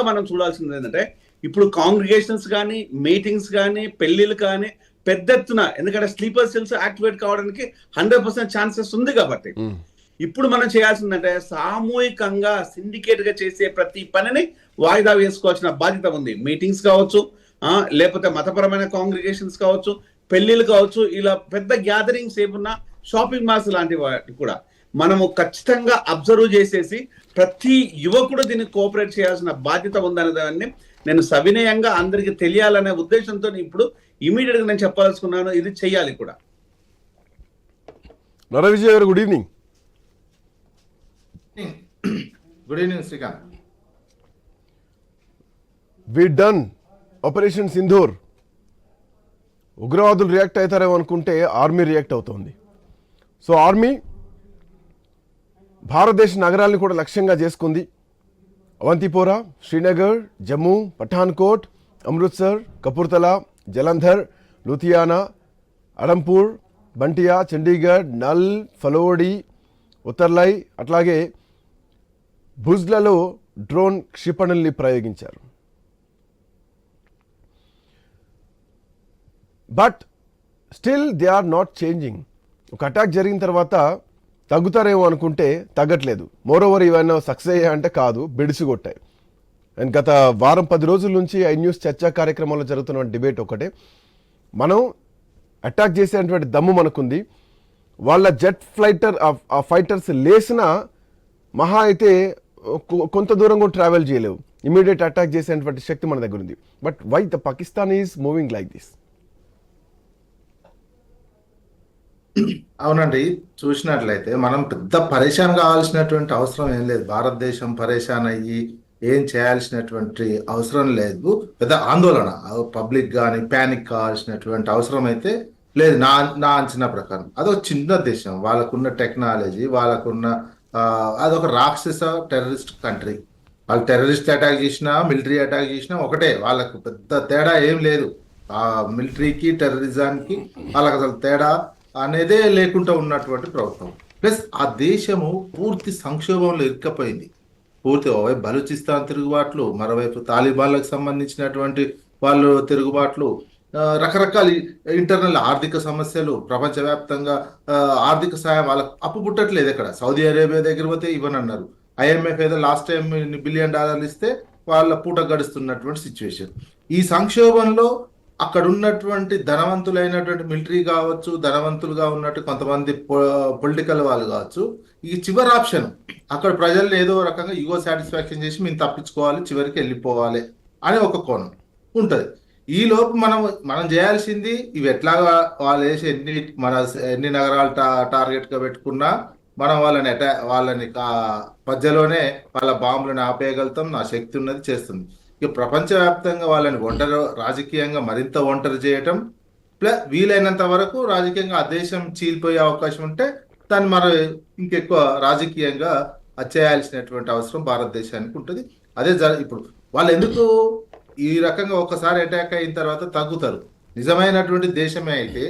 మనం చూడాల్సింది ఏంటంటే ఇప్పుడు కాంగ్రిగేషన్స్ కానీ, మీటింగ్స్ కానీ, పెళ్లిళ్ళు కానీ పెద్ద ఎత్తున, ఎందుకంటే స్లీపర్ సెల్స్ యాక్టివేట్ కావడానికి 100% ఛాన్సెస్ ఉంది. కాబట్టి ఇప్పుడు మనం చేయాల్సిందంటే సామూహికంగా సిండికేట్ గా చేసే ప్రతి పనిని వాయిదా వేసుకోవాల్సిన బాధ్యత ఉంది. మీటింగ్స్ కావచ్చు, లేకపోతే మతపరమైన కాంగ్రిగేషన్స్ కావచ్చు, పెళ్లిళ్ళు కావచ్చు, ఇలా పెద్ద గ్యాదరింగ్స్ ఏమున్నా, షాపింగ్ మాల్స్ లాంటి వాటి కూడా మనము ఖచ్చితంగా అబ్జర్వ్ చేసేసి ప్రతి యువకుడు దీన్ని కోఆపరేట్ చేయాల్సిన బాధ్యత ఉందనే దాన్ని నేను సవినయంగా అందరికి తెలియాలనే ఉద్దేశంతో ఇప్పుడు ఇమీడియట్ గా నేను చెప్పాల్సుకున్నాను. ఇది చెయ్యాలి కూడా. నర విజయ్ గారు good evening. Good evening Srikanth. We done operation Sindoor. ఉగ్రవాదులు రియాక్ట్ అవుతారేమో అనుకుంటే ఆర్మీ రియాక్ట్ అవుతోంది. సో ఆర్మీ భారతదేశ నగరాలను కూడా లక్ష్యంగా చేసుకుంది. అవంతిపోరా, శ్రీనగర్, జమ్మూ, పఠాన్కోట్, అమృత్సర్, కపూర్తలా, జలంధర్, లూథియానా, అడంపూర్, బంటియా, చండీగఢ్, నల్, ఫలోడి, ఉత్తర్లై, అట్లాగే భుజ్లలో డ్రోన్ క్షిపణుల్ని ప్రయోగించారు. But still they are not changing. ఒక అటాక్ జరిగిన తర్వాత తగ్గుతారేమో అనుకుంటే తగ్గట్లేదు. మోరోవర్ ఇవన్నీ సక్సెస్ అయ్యా అంటే కాదు, బెడిసిగొట్టాయి. అండ్ గత వారం 10 రోజుల నుంచి ఐ న్యూస్ చర్చా కార్యక్రమంలో జరుగుతున్న డిబేట్ ఒకటే, మనం అటాక్ చేసేటువంటి దమ్ము మనకుంది. వాళ్ళ జెట్ ఫైటర్స్ లేసిన మహా అయితే కొంత దూరం కూడా ట్రావెల్ చేయలేవు. ఇమీడియట్ అటాక్ చేసేటువంటి శక్తి మన దగ్గర ఉంది. But why the Pakistan is moving like this? అవునండి, చూసినట్లయితే మనం పెద్ద పరేషాన్ కావాల్సినటువంటి అవసరం ఏం లేదు. భారతదేశం పరేషాన్ అయ్యి ఏం చేయాల్సినటువంటి అవసరం లేదు. పెద్ద ఆందోళన పబ్లిక్ కానీ ప్యానిక్ కావాల్సినటువంటి అవసరం అయితే లేదు నా అంచనా ప్రకారం. అదొక చిన్న దేశం, వాళ్ళకున్న టెక్నాలజీ, వాళ్ళకున్న అదొక రాక్షస టెర్రరిస్ట్ కంట్రీ. వాళ్ళు టెర్రరిస్ట్ అటాక్ చేసినా, మిలిటరీ అటాక్ చేసినా ఒకటే, వాళ్ళకు పెద్ద తేడా ఏం లేదు. ఆ మిలిటరీకి టెర్రరిజానికి వాళ్ళకి అసలు తేడా అనేదే లేకుండా ఉన్నటువంటి ప్రభుత్వం. ప్లస్ ఆ దేశము పూర్తి సంక్షోభంలో ఇరుక్కపోయింది. పూర్తి ఓవైపు బలూచిస్తాన్ తిరుగుబాట్లు, మరోవైపు తాలిబాన్లకు సంబంధించినటువంటి వాళ్ళు తిరుగుబాట్లు, రకరకాల ఇంటర్నల్ ఆర్థిక సమస్యలు, ప్రపంచవ్యాప్తంగా ఆర్థిక సాయం వాళ్ళకు అప్పు పుట్టట్లేదు. ఎక్కడ సౌదీ అరేబియా దగ్గర పోతే ఇవ్వనన్నారు. IMF ఏదో లాస్ట్ టైం $1 బిలియన్ ఇస్తే వాళ్ళ పూట గడుస్తున్నటువంటి సిచ్యువేషన్. ఈ సంక్షోభంలో అక్కడ ఉన్నటువంటి ధనవంతులైనటువంటి మిలిటరీ కావచ్చు, ధనవంతులుగా ఉన్నట్టు కొంతమంది పొలిటికల్ వాళ్ళు కావచ్చు, ఈ చివరి ఆప్షన్ అక్కడ ప్రజల్ని ఏదో రకంగా ఈగో సాటిస్ఫాక్షన్ చేసి మేము తప్పించుకోవాలి, చివరికి వెళ్ళిపోవాలి అనే ఒక కోణం ఉంటుంది. ఈ లోపు మనం చేయాల్సింది ఇవి ఎట్లాగా వాళ్ళు వేసి ఎన్ని నగరాలు టార్గెట్ గా పెట్టుకున్నా మనం వాళ్ళని మధ్యలోనే వాళ్ళ బాంబులను ఆపేయగలుగుతాం. నా శక్తి ఉన్నది, చేస్తుంది. ఇక ప్రపంచవ్యాప్తంగా వాళ్ళని రాజకీయంగా మరింత ఒంటరి చేయటం, ప్లస్ వీలైనంత వరకు రాజకీయంగా ఆ దేశం చీలిపోయే అవకాశం ఉంటే దాన్ని మనం ఇంకెక్కువ రాజకీయంగా చేయాల్సినటువంటి అవసరం భారతదేశానికి ఉంటుంది. అదే ఇప్పుడు వాళ్ళు ఎందుకు ఈ రకంగా ఒకసారి అటాక్ అయిన తర్వాత తగ్గుతారు. నిజమైనటువంటి దేశమే అయితే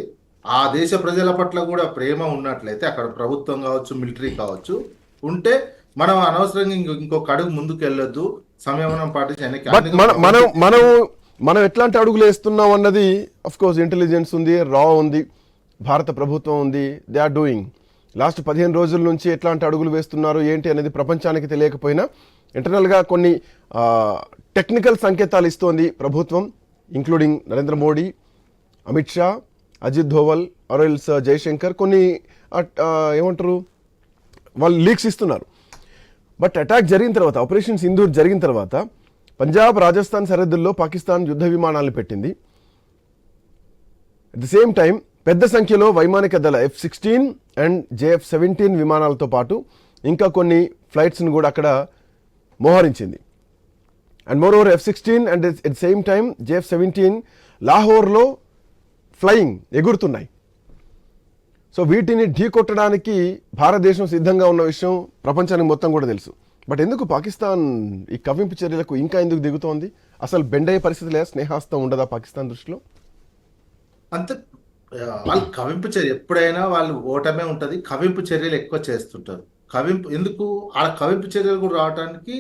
ఆ దేశ ప్రజల పట్ల కూడా ప్రేమ ఉన్నట్లయితే అక్కడ ప్రభుత్వం కావచ్చు, మిలిటరీ కావచ్చు ఉంటే మనం అనవసరంగా ఇంకొక అడుగు ముందుకు వెళ్ళొద్దు, సంయమనం పాటించి బట్ మనం ఎట్లాంటి అడుగులు వేస్తున్నాం అన్నది అఫ్ కోర్స్ ఇంటెలిజెన్స్ ఉంది, రా ఉంది, భారత ప్రభుత్వం ఉంది, దే ఆర్ డూయింగ్. లాస్ట్ 15 రోజుల నుంచి ఎట్లాంటి అడుగులు వేస్తున్నారు ఏంటి అనేది ప్రపంచానికి తెలియకపోయినా ఇంటర్నల్గా కొన్ని టెక్నికల్ సంకేతాలు ఇస్తోంది ప్రభుత్వం, ఇంక్లూడింగ్ నరేంద్ర మోడీ, అమిత్ షా, అజిత్ ధోవల్, ఆర్ఎల్స్ జయశంకర్, కొన్ని ఏమంటారు వాళ్ళు లీక్స్ ఇస్తున్నారు. బట్ అటాక్ జరిగిన తర్వాత, ఆపరేషన్ సింధూర్ జరిగిన తర్వాత పంజాబ్, రాజస్థాన్ సరిహద్దుల్లో పాకిస్తాన్ యుద్ధ విమానాలను పెట్టింది. అట్ ది సేమ్ టైం పెద్ద సంఖ్యలో వైమానిక దళ F-16 అండ్ JF-17 విమానాలతో పాటు ఇంకా కొన్ని ఫ్లైట్స్ను కూడా అక్కడ మోహరించింది. And moreover F-16 and at the same time JF-17 లాహోర్లో ఫ్లయింగ్ ఎగురుతున్నాయి. సో వీటిని ఢీకొట్టడానికి భారతదేశం సిద్ధంగా ఉన్న విషయం ప్రపంచానికి మొత్తం కూడా తెలుసు. బట్ ఎందుకు పాకిస్తాన్ ఈ కవ్వింపు చర్యలకు ఇంకా ఎందుకు దిగుతోంది? అసలు బెండయ్యే పరిస్థితి లేదా? స్నేహాస్తం ఉండదా పాకిస్తాన్ దృష్టిలో? అంతే, వాళ్ళు కవింపు చర్య ఎప్పుడైనా వాళ్ళు ఓటమే ఉంటుంది, కవింపు చర్యలు ఎక్కువ చేస్తుంటారు. కవింపు ఎందుకు ఆ కవింపు చర్యలు కూడా రావడానికి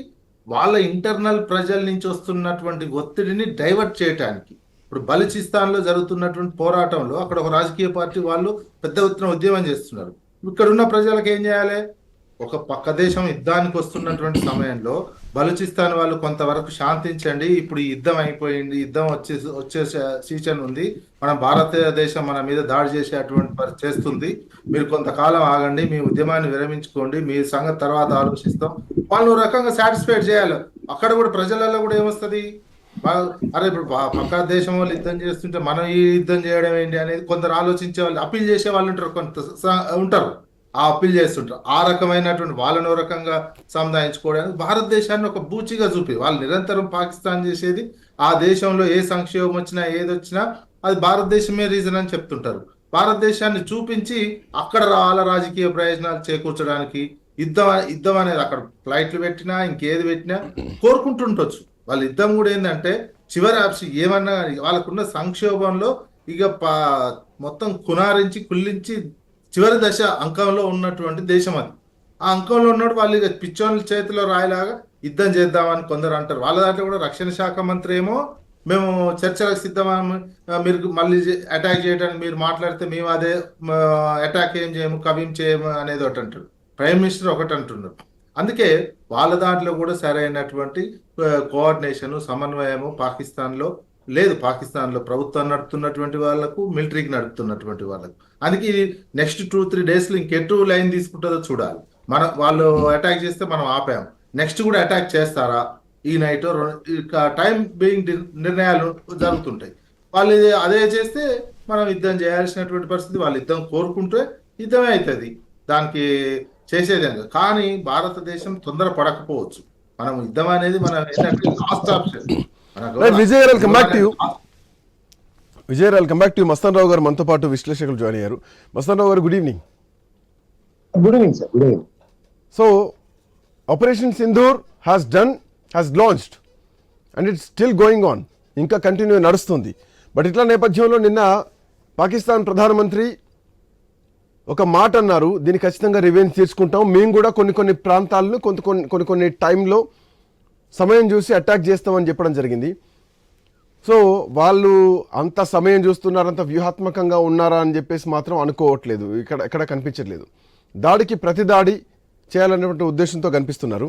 వాళ్ళ ఇంటర్నల్ ప్రజల నుంచి వస్తున్నటువంటి ఒత్తిడిని డైవర్ట్ చేయడానికి. ఇప్పుడు బలూచిస్తాన్లో జరుగుతున్నటువంటి పోరాటంలో అక్కడ ఒక రాజకీయ పార్టీ వాళ్ళు పెద్ద ఎత్తున ఉద్యమం చేస్తున్నారు. ఇక్కడ ఉన్న ప్రజలకు ఏం చేయాలి? ఒక పక్క దేశం యుద్ధానికి వస్తున్నటువంటి సమయంలో బలూచిస్తాన్ వాళ్ళు కొంతవరకు శాంతించండి, ఇప్పుడు ఈ యుద్ధం అయిపోయింది, యుద్ధం వచ్చే సీజన్ ఉంది, మన భారతదేశం మన మీద దాడి చేసేటువంటి చేస్తుంది, మీరు కొంతకాలం ఆగండి, మీ ఉద్యమాన్ని విరమించుకోండి, మీ సంగతి తర్వాత ఆలోచిస్తాం, వాళ్ళు రకంగా సాటిస్ఫైడ్ చేయాలి. అక్కడ కూడా ప్రజలలో కూడా ఏమొస్తుంది, అరే ఇప్పుడు పక్క దేశం వాళ్ళు యుద్ధం చేస్తుంటే మనం ఈ యుద్ధం చేయడం ఏంటి అనేది కొందరు ఆలోచించే వాళ్ళు, అప్పీల్ చేసే వాళ్ళు ఉంటారు, కొంత ఉంటారు ఆ అప్పీల్ చేస్తుంటారు. ఆ రకమైనటువంటి వాళ్ళను రకంగా సముదాయించుకోవడానికి భారతదేశాన్ని ఒక బూచిగా చూపి వాళ్ళు నిరంతరం పాకిస్తాన్ చేసేది ఆ దేశంలో ఏ సంక్షోభం వచ్చినా ఏది వచ్చినా అది భారతదేశమే రీజన్ అని చెప్తుంటారు. భారతదేశాన్ని చూపించి అక్కడ వాళ్ళ రాజకీయ ప్రయోజనాలు చేకూర్చడానికి యుద్ధం అనేది అక్కడ ఫ్లైట్లు పెట్టినా ఇంకేది పెట్టినా కోరుకుంటుండొచ్చు. వాళ్ళ యుద్ధం కూడా ఏంటంటే చివరి ఆప్షన్ ఏమన్నా వాళ్ళకున్న సంక్షోభంలో ఇక మొత్తం కుల్లించి చివరి దశ అంకంలో ఉన్నటువంటి దేశం అది. ఆ అంకంలో ఉన్నప్పుడు వాళ్ళు ఇక పిచ్చోళ్ళ చేతిలో రాయిలాగా యుద్ధం చేద్దామని కొందరు అంటారు. వాళ్ళ దాంట్లో కూడా రక్షణ శాఖ మంత్రి ఏమో మేము చర్చలకు సిద్ధమని, మీరు మళ్ళీ అటాక్ చేయడానికి మీరు మాట్లాడితే మేము అదే అటాక్ ఏం చేయము, కవిం చేయము అనేది ఒకటి అంటారు. ప్రైమ్ మినిస్టర్ ఒకటి అంటున్నారు. అందుకే వాళ్ళ దాంట్లో కూడా సరైనటువంటి కోఆర్డినేషన్, సమన్వయము పాకిస్తాన్లో లేదు. పాకిస్తాన్లో ప్రభుత్వం నడుపుతున్నటువంటి వాళ్ళకు, మిలిటరీకి నడుపుతున్నటువంటి వాళ్ళకు. అందుకే ఇది నెక్స్ట్ 2-3 డేస్లో ఇంకెటు లైన్ తీసుకుంటుందో చూడాలి. వాళ్ళు అటాక్ చేస్తే మనం ఆపాము, నెక్స్ట్ కూడా అటాక్ చేస్తారా ఈ నైట్, టైం బీయింగ్ నిర్ణయాలు జరుగుతుంటాయి. వాళ్ళు అదే చేస్తే మనం యుద్ధం చేయాల్సినటువంటి పరిస్థితి, వాళ్ళు యుద్ధం కోరుకుంటే యుద్ధమే అవుతుంది, దానికి చేసేది. కానీ భారతదేశం తొందర పడకపోవచ్చు. మనం యుద్ధం అనేది మన last option. Vijay welcome back to Mastan Rao గారు మనతో పాటు విశ్లేషకులు జాయిన్ అయ్యారు. మస్తాన్ రావు గారు, good evening. Good evening sir. Good evening. So operation Sindoor has launched and it's still going on, ఇంకా కంటిన్యూ నడుస్తుంది. బట్ ఇట్లా నేపథ్యంలో నిన్న పాకిస్తాన్ ప్రధానమంత్రి ఒక మాట అన్నారు, దీన్ని ఖచ్చితంగా రివెంజ్ తీర్చుకుంటాం, మేము కూడా కొన్ని ప్రాంతాలను కొన్ని టైంలో సమయం చూసి అటాక్ చేస్తామని చెప్పడం జరిగింది. సో వాళ్ళు అంత సమయం చూస్తున్నారు, అంత వ్యూహాత్మకంగా ఉన్నారా అని చెప్పేసి మాత్రం అనుకోవట్లేదు, ఎక్కడ కనిపించట్లేదు. దాడికి ప్రతి దాడి చేయాలనేటువంటి ఉద్దేశంతో కనిపిస్తున్నారు.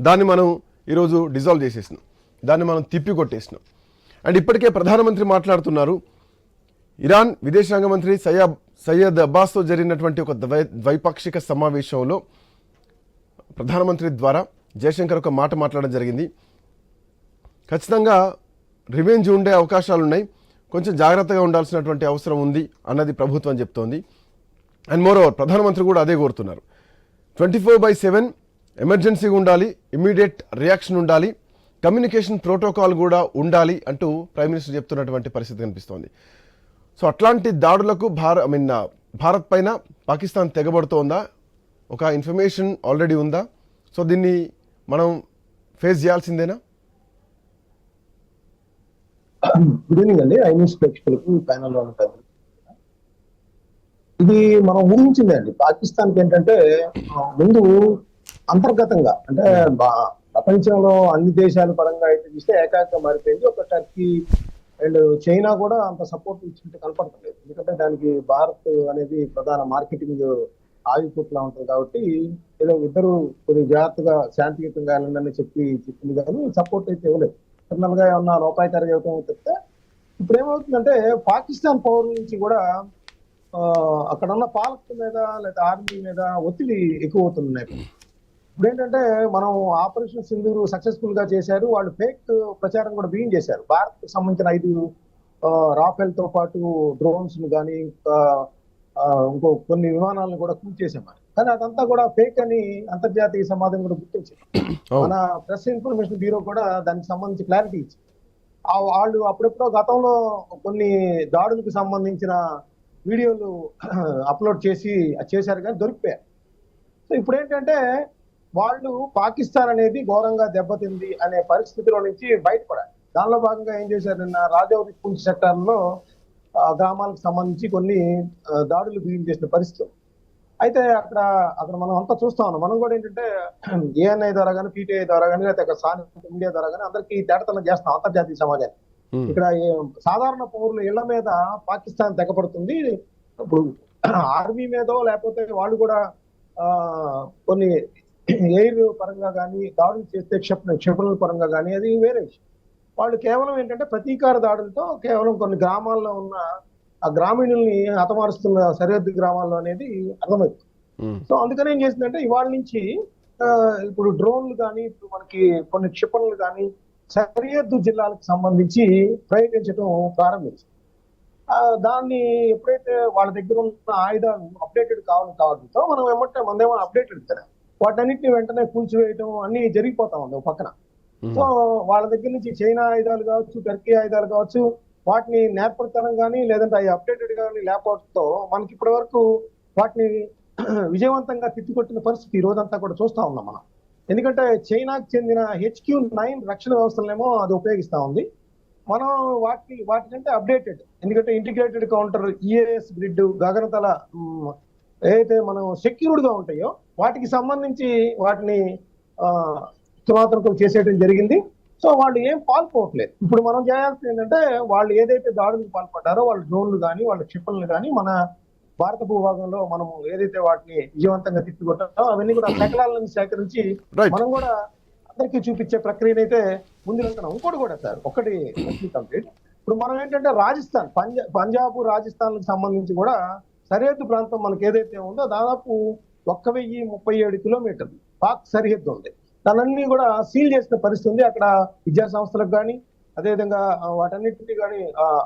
దాన్ని మనం ఈరోజు డిజాల్వ్ చేసేసినాం, దాన్ని మనం తిప్పికొట్టేసినాం. అండ్ ఇప్పటికే ప్రధానమంత్రి మాట్లాడుతున్నారు. ఇరాన్ విదేశాంగ మంత్రి సయ్యద్ అబ్బాస్తో జరిగినటువంటి ఒక ద్వైపాక్షిక సమావేశంలో ప్రధానమంత్రి ద్వారా జయశంకర్ ఒక మాట మాట్లాడడం జరిగింది. ఖచ్చితంగా రివెంజ్ ఉండే అవకాశాలు ఉన్నాయి, కొంచెం జాగ్రత్తగా ఉండాల్సినటువంటి అవసరం ఉంది అన్నది ప్రభుత్వం చెప్తోంది. అండ్ మోర్ ఓవర్ ప్రధానమంత్రి కూడా అదే కోరుతున్నారు. 24/7 ఎమర్జెన్సీగా ఉండాలి, ఇమ్మీడియట్ రియాక్షన్ ఉండాలి, కమ్యూనికేషన్ ప్రోటోకాల్ కూడా ఉండాలి అంటూ ప్రైమ్ మినిస్టర్ చెప్తున్నటువంటి పరిస్థితి కనిపిస్తోంది. సో అట్లాంటి దాడులకు భారత్ పైన పాకిస్తాన్ తెగబడుతోందా? ఒక ఇన్ఫర్మేషన్ ఆల్రెడీ ఉందా? సో దీన్ని మనం ఫేస్ చేయాల్సిందేనా? గుడ్ ఈవినింగ్ అండి. ఐ న్యూస్ ప్రేక్షకులకు ప్యానల్లో ఉన్న పెద్దలు. ఇది మనం ఊహించిందే అండి. పాకిస్తాన్కి ఏంటంటే ముందు అంతర్గతంగా అంటే ప్రపంచంలో అన్ని దేశాల పరంగా అయితే చూస్తే ఏకాగ్రత మారిపోయింది. ఒక టర్కీ అండ్ చైనా కూడా అంత సపోర్ట్ ఇచ్చినట్టు కనపడతలేదు. ఎందుకంటే దానికి భారత్ అనేది ప్రధాన మార్కెటింగ్ ఆయుపుట్లా ఉంటుంది కాబట్టి ఏదో ఇద్దరు కొద్దిగా జాగ్రత్తగా శాంతియుతంగా వెళ్ళండి చెప్పింది కానీ సపోర్ట్ అయితే ఇవ్వలేదు. ఇంటర్నల్ గా ఏమన్నా లోపాయికారి ఇవ్వటం చెప్తే ఇప్పుడు ఏమవుతుందంటే పాకిస్తాన్ పౌరుల నుంచి కూడా అక్కడ ఉన్న పాలకుల మీద లేదా ఆర్మీ మీద ఒత్తిడి ఎక్కువ అవుతున్నాయి. ఇప్పుడు ఏంటంటే మనం ఆపరేషన్ సింధూర్ సక్సెస్ఫుల్ గా చేశారు. వాళ్ళు ఫేక్ ప్రచారం కూడా బిగిన్ చేశారు. భారత్ సంబంధించిన 5 రాఫెల్ తో పాటు డ్రోన్స్ ను కానీ ఇంకో కొన్ని విమానాలను కూడా కూల్చేసామని. కానీ అదంతా కూడా ఫేక్ అని అంతర్జాతీయ సమాజం కూడా గుర్తించింది. మన ప్రెస్ ఇన్ఫర్మేషన్ బ్యూరో కూడా దానికి సంబంధించి క్లారిటీ ఇచ్చింది. వాళ్ళు అప్పుడెప్పుడో గతంలో కొన్ని దాడులకు సంబంధించిన వీడియోలు అప్లోడ్ చేశారు కానీ దొరికిపోయారు. సో ఇప్పుడు ఏంటంటే వాళ్ళు పాకిస్తాన్ అనేది ఘోరంగా దెబ్బతింది అనే పరిస్థితిలో నుంచి బయటపడాలి. దానిలో భాగంగా ఏం చేశారు, నిన్న రాజౌరి పూంచ్ సెక్టార్లో గ్రామాలకు సంబంధించి కొన్ని దాడులు బిగిన్ చేసిన పరిస్థితి. అయితే అక్కడ మనం అంతా చూస్తా ఉన్నాం. మనం కూడా ఏంటంటే ఏఎన్ఐ ద్వారా కానీ పీటీఐ ద్వారా కానీ లేకపోతే స్థానిక మీడియా ద్వారా కానీ అందరికీ తేటతనం చేస్తాం అంతర్జాతీయ సమాజాన్ని. ఇక్కడ సాధారణ పౌరుల ఇళ్ల మీద పాకిస్తాన్ తెగపడుతుంది. ఇప్పుడు ఆర్మీ మీదో లేకపోతే వాళ్ళు కూడా కొన్ని ఎయిర్ పరంగా కానీ దాడులు చేస్తే క్షిపణుల పరంగా కానీ అది వేరే విషయం. వాళ్ళు కేవలం ఏంటంటే ప్రతీకార దాడులతో కేవలం కొన్ని గ్రామాల్లో ఉన్న ఆ గ్రామీణుల్ని హతమారుస్తున్న సరిహద్దు గ్రామాల్లో అనేది అర్థమవుతుంది. సో అందుకని ఏం చేసిందంటే ఇవాళ నుంచి ఇప్పుడు డ్రోన్లు కానీ ఇప్పుడు మనకి కొన్ని క్షిపణులు కానీ సరిహద్దు జిల్లాలకు సంబంధించి ప్రయోగించడం ప్రారంభించింది. దాన్ని ఎప్పుడైతే వాళ్ళ దగ్గర ఉన్న ఆయుధాలు అప్డేటెడ్ కావడంతో మనం మనదేమో అప్డేటెడ్ కదా, వాటన్నిటిని వెంటనే కూల్చివేయడం అన్ని జరిగిపోతా ఉంది ఒక పక్కన. సో వాళ్ళ దగ్గర నుంచి చైనా ఆయుధాలు కావచ్చు, టర్కీ ఆయుధాలు కావచ్చు, వాటిని నేర్పరితనం కానీ లేదంటే అవి అప్డేటెడ్ కానీ లేకపోవడంతో మనకి ఇప్పటి వరకు వాటిని విజయవంతంగా తిప్పికొట్టిన పరిస్థితి ఈ రోజంతా కూడా చూస్తా ఉన్నాం మనం. ఎందుకంటే చైనాకు చెందిన HQ-9 రక్షణ వ్యవస్థలనేమో అది ఉపయోగిస్తా ఉంది. మనం వాటికంటే అప్డేటెడ్, ఎందుకంటే ఇంటిగ్రేటెడ్ కౌంటర్ EAS గ్రిడ్ గగనతల ఏదైతే మనం సెక్యూర్డ్ గా ఉంటాయో వాటికి సంబంధించి వాటిని తునాతునకలు చేసేయడం జరిగింది. సో వాళ్ళు ఏం పాల్పోవట్లేదు. ఇప్పుడు మనం చేయాల్సింది ఏంటంటే వాళ్ళు ఏదైతే దాడులకు పాల్పడ్డారో వాళ్ళ డ్రోన్లు కానీ వాళ్ళ క్షిపణులు కానీ మన భారత భూభాగంలో మనం ఏదైతే వాటిని విజయవంతంగా తిప్పికొట్టామో అవన్నీ కూడా శకలాలను సేకరించి మనం కూడా అందరికీ చూపించే ప్రక్రియను అయితే ముందు వెళ్తున్నాం. ఇంకోటి కూడా సార్ ఒకటి కంప్లీట్, ఇప్పుడు మనం ఏంటంటే రాజస్థాన్ పంజాబ్ రాజస్థాన్కి సంబంధించి కూడా సరిహద్దు ప్రాంతం మనకి ఏదైతే ఉందో దాదాపు 1037 కిలోమీటర్లు పాక్ సరిహద్దు ఉంది. దానన్నీ కూడా సీల్ చేసిన పరిస్థితి ఉంది. అక్కడ విద్యా సంస్థలకు కానీ అదేవిధంగా వాటన్నిటిని కానీ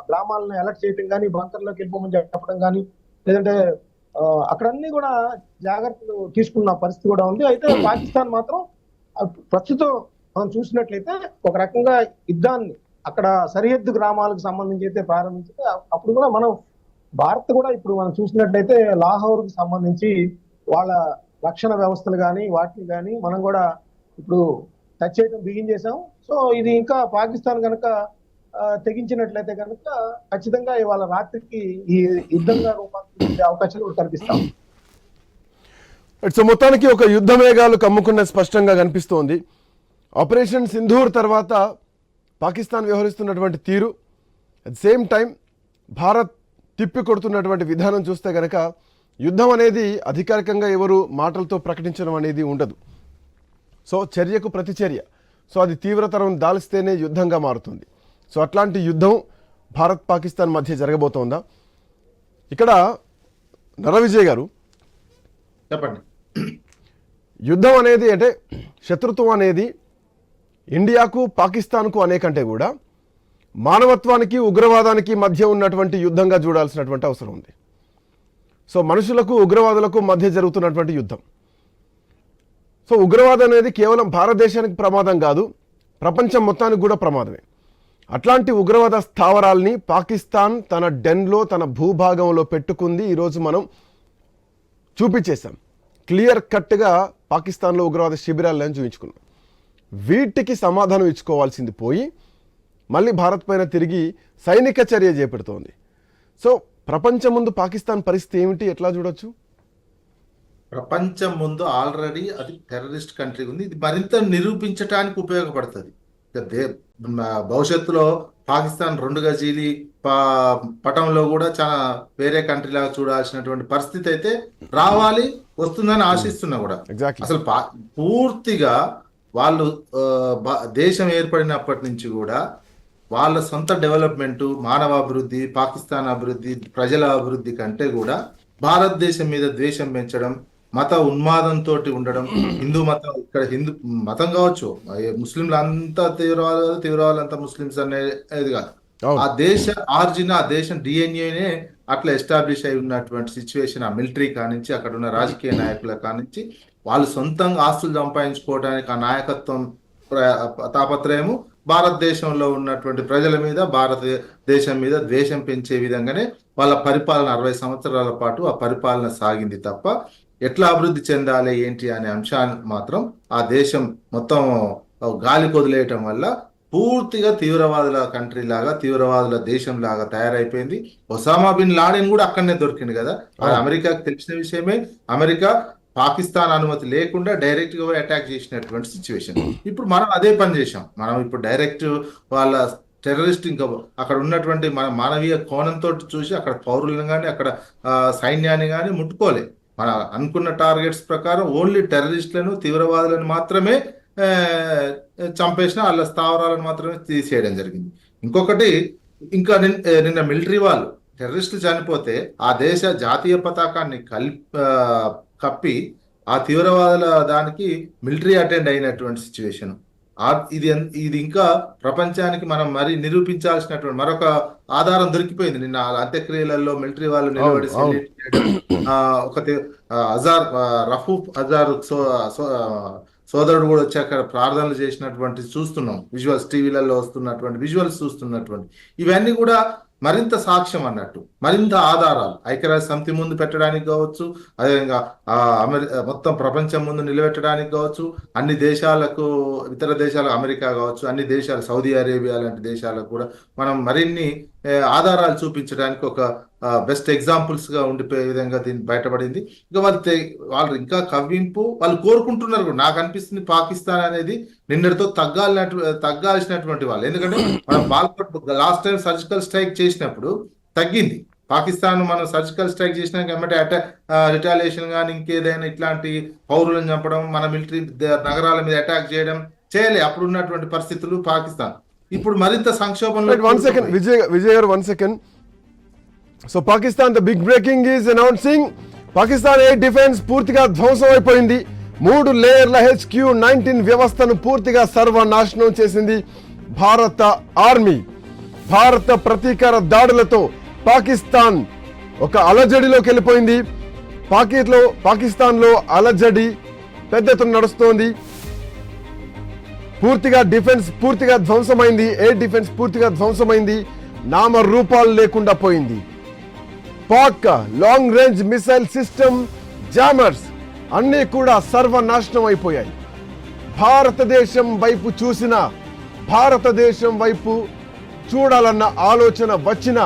గ్రామాలను అలర్ట్ చేయడం కానీ బంకర్లోకి వెళ్ళిపోమని చెప్పడం కానీ లేదంటే అక్కడన్నీ కూడా జాగ్రత్తలు తీసుకున్న పరిస్థితి కూడా ఉంది. అయితే పాకిస్తాన్ మాత్రం ప్రస్తుతం మనం చూసినట్లయితే ఒక రకంగా యుద్ధాన్ని అక్కడ సరిహద్దు గ్రామాలకు సంబంధించి అయితే ప్రారంభించితే అప్పుడు కూడా మనం భారత్ కూడా ఇప్పుడు మనం చూసినట్లయితే లాహోర్కి సంబంధించి వాళ్ళ రక్షణ వ్యవస్థలు కానీ వాటిని కానీ మనం కూడా ఇప్పుడు టచ్ చేయడం బిగిన్ చేసాం. సో ఇది ఇంకా పాకిస్తాన్ కనుక తెగించినట్లయితే కనుక ఖచ్చితంగా ఇవాళ రాత్రికి ఈ యుద్ధంగా రూపాంతరించే అవకాశాలు కూడా కనిపిస్తాం. సో మొత్తానికి ఒక యుద్ధ మేఘాలు కమ్ముకున్న స్పష్టంగా కనిపిస్తోంది. ఆపరేషన్ సింధూర్ తర్వాత పాకిస్తాన్ వ్యవహరిస్తున్నటువంటి తీరు, at the same time Bharat తిప్పి కొడుతున్నటువంటి విధానం చూస్తే కనుక యుద్ధం అనేది అధికారికంగా ఎవరు మాటలతో ప్రకటించడం అనేది ఉండదు. సో చర్యకు ప్రతిచర్య, సో అది తీవ్రతరం దాల్స్తేనే యుద్ధంగా మారుతుంది. సో అట్లాంటి యుద్ధం భారత్ పాకిస్తాన్ మధ్య జరగబోతోందా? ఇక్కడ నరవిజయ్ గారు చెప్పండి. యుద్ధం అనేది అంటే శత్రుత్వం అనేది ఇండియాకు పాకిస్తాన్కు అనే కంటే కూడా మానవత్వానికి ఉగ్రవాదానికి మధ్య ఉన్నటువంటి యుద్ధంగా చూడాల్సినటువంటి అవసరం ఉంది. సో మనుషులకు ఉగ్రవాదులకు మధ్య జరుగుతున్నటువంటి యుద్ధం. సో ఉగ్రవాదం అనేది కేవలం భారతదేశానికి ప్రమాదం కాదు, ప్రపంచం మొత్తానికి కూడా ప్రమాదమే. అట్లాంటి ఉగ్రవాద స్థావరాల్ని పాకిస్తాన్ తన డెన్లో తన భూభాగంలో పెట్టుకుంది. ఈరోజు మనం చూపించేశాం, క్లియర్ కట్గా పాకిస్తాన్లో ఉగ్రవాద శిబిరాలను చూపించుకున్నాం. వీటికి సమాధానం ఇచ్చుకోవాల్సింది పోయి మళ్ళీ భారత్ పైన తిరిగి సైనిక చర్య చేపడుతోంది. సో ప్రపంచం ముందు పాకిస్తాన్ పరిస్థితి ఏమిటి, ఎట్లా చూడొచ్చు? ప్రపంచం ముందు ఆల్రెడీ అది టెర్రరిస్ట్ కంట్రీ ఉంది. ఇది మరింత నిరూపించడానికి ఉపయోగపడుతుంది. భవిష్యత్తులో పాకిస్తాన్ 2 గజీలి పటంలో కూడా చాలా వేరే కంట్రీ లాగా చూడాల్సినటువంటి పరిస్థితి అయితే రావాలి, వస్తుందని ఆశిస్తున్నా కూడా. అసలు పూర్తిగా వాళ్ళు దేశం ఏర్పడినప్పటి నుంచి కూడా వాళ్ళ సొంత డెవలప్మెంట్, మానవ అభివృద్ధి, పాకిస్తాన్ అభివృద్ధి, ప్రజల అభివృద్ధి కంటే కూడా భారతదేశం మీద ద్వేషం పెంచడం, మత ఉన్మాదంతో ఉండడం. హిందూ మతం, ఇక్కడ హిందూ మతం కావచ్చు, ముస్లింలు అంతా తీవ్రవాదులు అంతా ముస్లిమ్స్ అనేది కాదు. ఆ దేశ ఆర్జిన్, ఆ దేశం డిఎన్ఏనే అట్లా ఎస్టాబ్లిష్ అయి ఉన్నటువంటి సిచ్యువేషన్. ఆ మిలిటరీ కానించి, అక్కడ ఉన్న రాజకీయ నాయకుల కానించి వాళ్ళు సొంతంగా ఆస్తులు సంపాదించుకోవడానికి ఆ నాయకత్వం తాపత్రయము భారతదేశంలో ఉన్నటువంటి ప్రజల మీద, భారతదేశం మీద ద్వేషం పెంచే విధంగానే వాళ్ళ పరిపాలన 60 సంవత్సరాల పాటు ఆ పరిపాలన సాగింది తప్ప ఎట్లా అభివృద్ధి చెందాలి ఏంటి అనే అంశాన్ని మాత్రం ఆ దేశం మొత్తం గాలి కొదిలేయటం వల్ల పూర్తిగా తీవ్రవాదుల కంట్రీ లాగా, తీవ్రవాదుల దేశం లాగా తయారైపోయింది. ఒసామా బిన్ లాడెన్ కూడా అక్కడనే దొరికింది కదా. అమెరికాకి తెలిసిన విషయమే. అమెరికా పాకిస్తాన్ అనుమతి లేకుండా డైరెక్ట్ గా అటాక్ చేసినటువంటి సిచ్యువేషన్. ఇప్పుడు మనం అదే పని చేశాం. మనం ఇప్పుడు డైరెక్ట్ వాళ్ళ టెర్రరిస్ట్, ఇంకా అక్కడ ఉన్నటువంటి మన మానవీయ కోణంతో చూసి అక్కడ పౌరులను కానీ, అక్కడ సైన్యాన్ని కానీ ముట్టుకోలే. మన అనుకున్న టార్గెట్స్ ప్రకారం ఓన్లీ టెర్రరిస్టులను, తీవ్రవాదులను మాత్రమే చంపేసిన, వాళ్ళ స్థావరాలను మాత్రమే తీసేయడం జరిగింది. ఇంకొకటి, ఇంకా నిన్న మిలిటరీ వాళ్ళు టెర్రరిస్టులు చనిపోతే ఆ దేశ జాతీయ పతాకాన్ని కప్పి ఆ తీవ్రవాదుల దానికి మిలిటరీ అటెండ్ అయినటువంటి సిచ్యువేషన్. ఇది ఇంకా ప్రపంచానికి మనం మరి నిరూపించాల్సినటువంటి మరొక ఆధారం దొరికిపోయింది. నిన్న అంత్యక్రియలలో మిలిటరీ వాళ్ళు నిలబడి ఒక రఫూఫ్ అజార్ సోదరుడు కూడా వచ్చి అక్కడ ప్రార్థనలు చేసినటువంటి చూస్తున్నాం. విజువల్స్ టీవీలలో వస్తున్నటువంటి విజువల్స్ చూస్తున్నటువంటి ఇవన్నీ కూడా మరింత సాక్ష్యం అన్నట్టు, మరింత ఆధారాలు ఐక్యరాజ్య సమితి ముందు పెట్టడానికి కావచ్చు, అదేవిధంగా మొత్తం ప్రపంచం ముందు నిలబెట్టడానికి కావచ్చు, అన్ని దేశాలకు, ఇతర దేశాలకు, అమెరికా కావచ్చు, అన్ని దేశాలు, సౌదీ అరేబియా లాంటి దేశాలకు కూడా మనం మరిన్ని ఆధారాలు చూపించడానికి ఒక బెస్ట్ ఎగ్జాంపుల్స్ గా ఉండిపోయే విధంగా దీన్ని బయటపడింది. ఇంకా వాళ్ళు ఇంకా కవ్వింపు వాళ్ళు కోరుకుంటున్నారు కూడా. నాకు అనిపిస్తుంది పాకిస్తాన్ అనేది నిన్నటితో తగ్గాల్సినటువంటి వాళ్ళు. ఎందుకంటే మనం లాస్ట్ టైం సర్జికల్ స్ట్రైక్ చేసినప్పుడు తగ్గింది. పాకిస్తాన్ మనం సర్జికల్ స్ట్రైక్ చేసినాక ఏమంటే రిటాలియేషన్ కానీ ఇంకేదైనా ఇట్లాంటి పౌరులను చంపడం, మన మిలిటరీ నగరాల మీద అటాక్ చేయడం చేయలే అప్పుడు ఉన్నటువంటి పరిస్థితులు పాకిస్తాన్. ఇప్పుడు మరింత సంక్షోభంలో. విజయ్ గారు 1 second. So Pakistan the big breaking is announcing Pakistan air defence పూర్తిగా ధ్వంసం అయిపోయింది. 3 లేయర్ల HQ-19 వ్యవస్థను పూర్తిగా సర్వనాశనం చేసింది భారత ఆర్మీ. భారత ప్రతీకార దాడులతో పాకిస్తాన్ ఒక అలజడిలోకి వెళ్ళిపోయింది. పాకిస్తాన్లో అలజడి పెద్ద ఎత్తున నడుస్తోంది. పూర్తిగా డిఫెన్స్ పూర్తిగా ధ్వంసమైంది. ఎయిర్ డిఫెన్స్ పూర్తిగా ధ్వంసమైంది. నామరూపాలు లేకుండా పోయింది. Pak long range missile system, jammers అన్నీ కూడా సర్వనాశనం అయిపోయాయి. భారతదేశం వైపు చూసిన, భారతదేశం వైపు చూడాలన్న ఆలోచన వచ్చిన,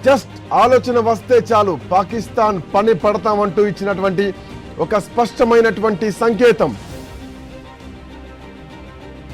జస్ట్ ఆలోచన వస్తే చాలు పాకిస్తాన్ పని పడతామంటూ ఇచ్చినటువంటి ఒక స్పష్టమైనటువంటి సంకేతం.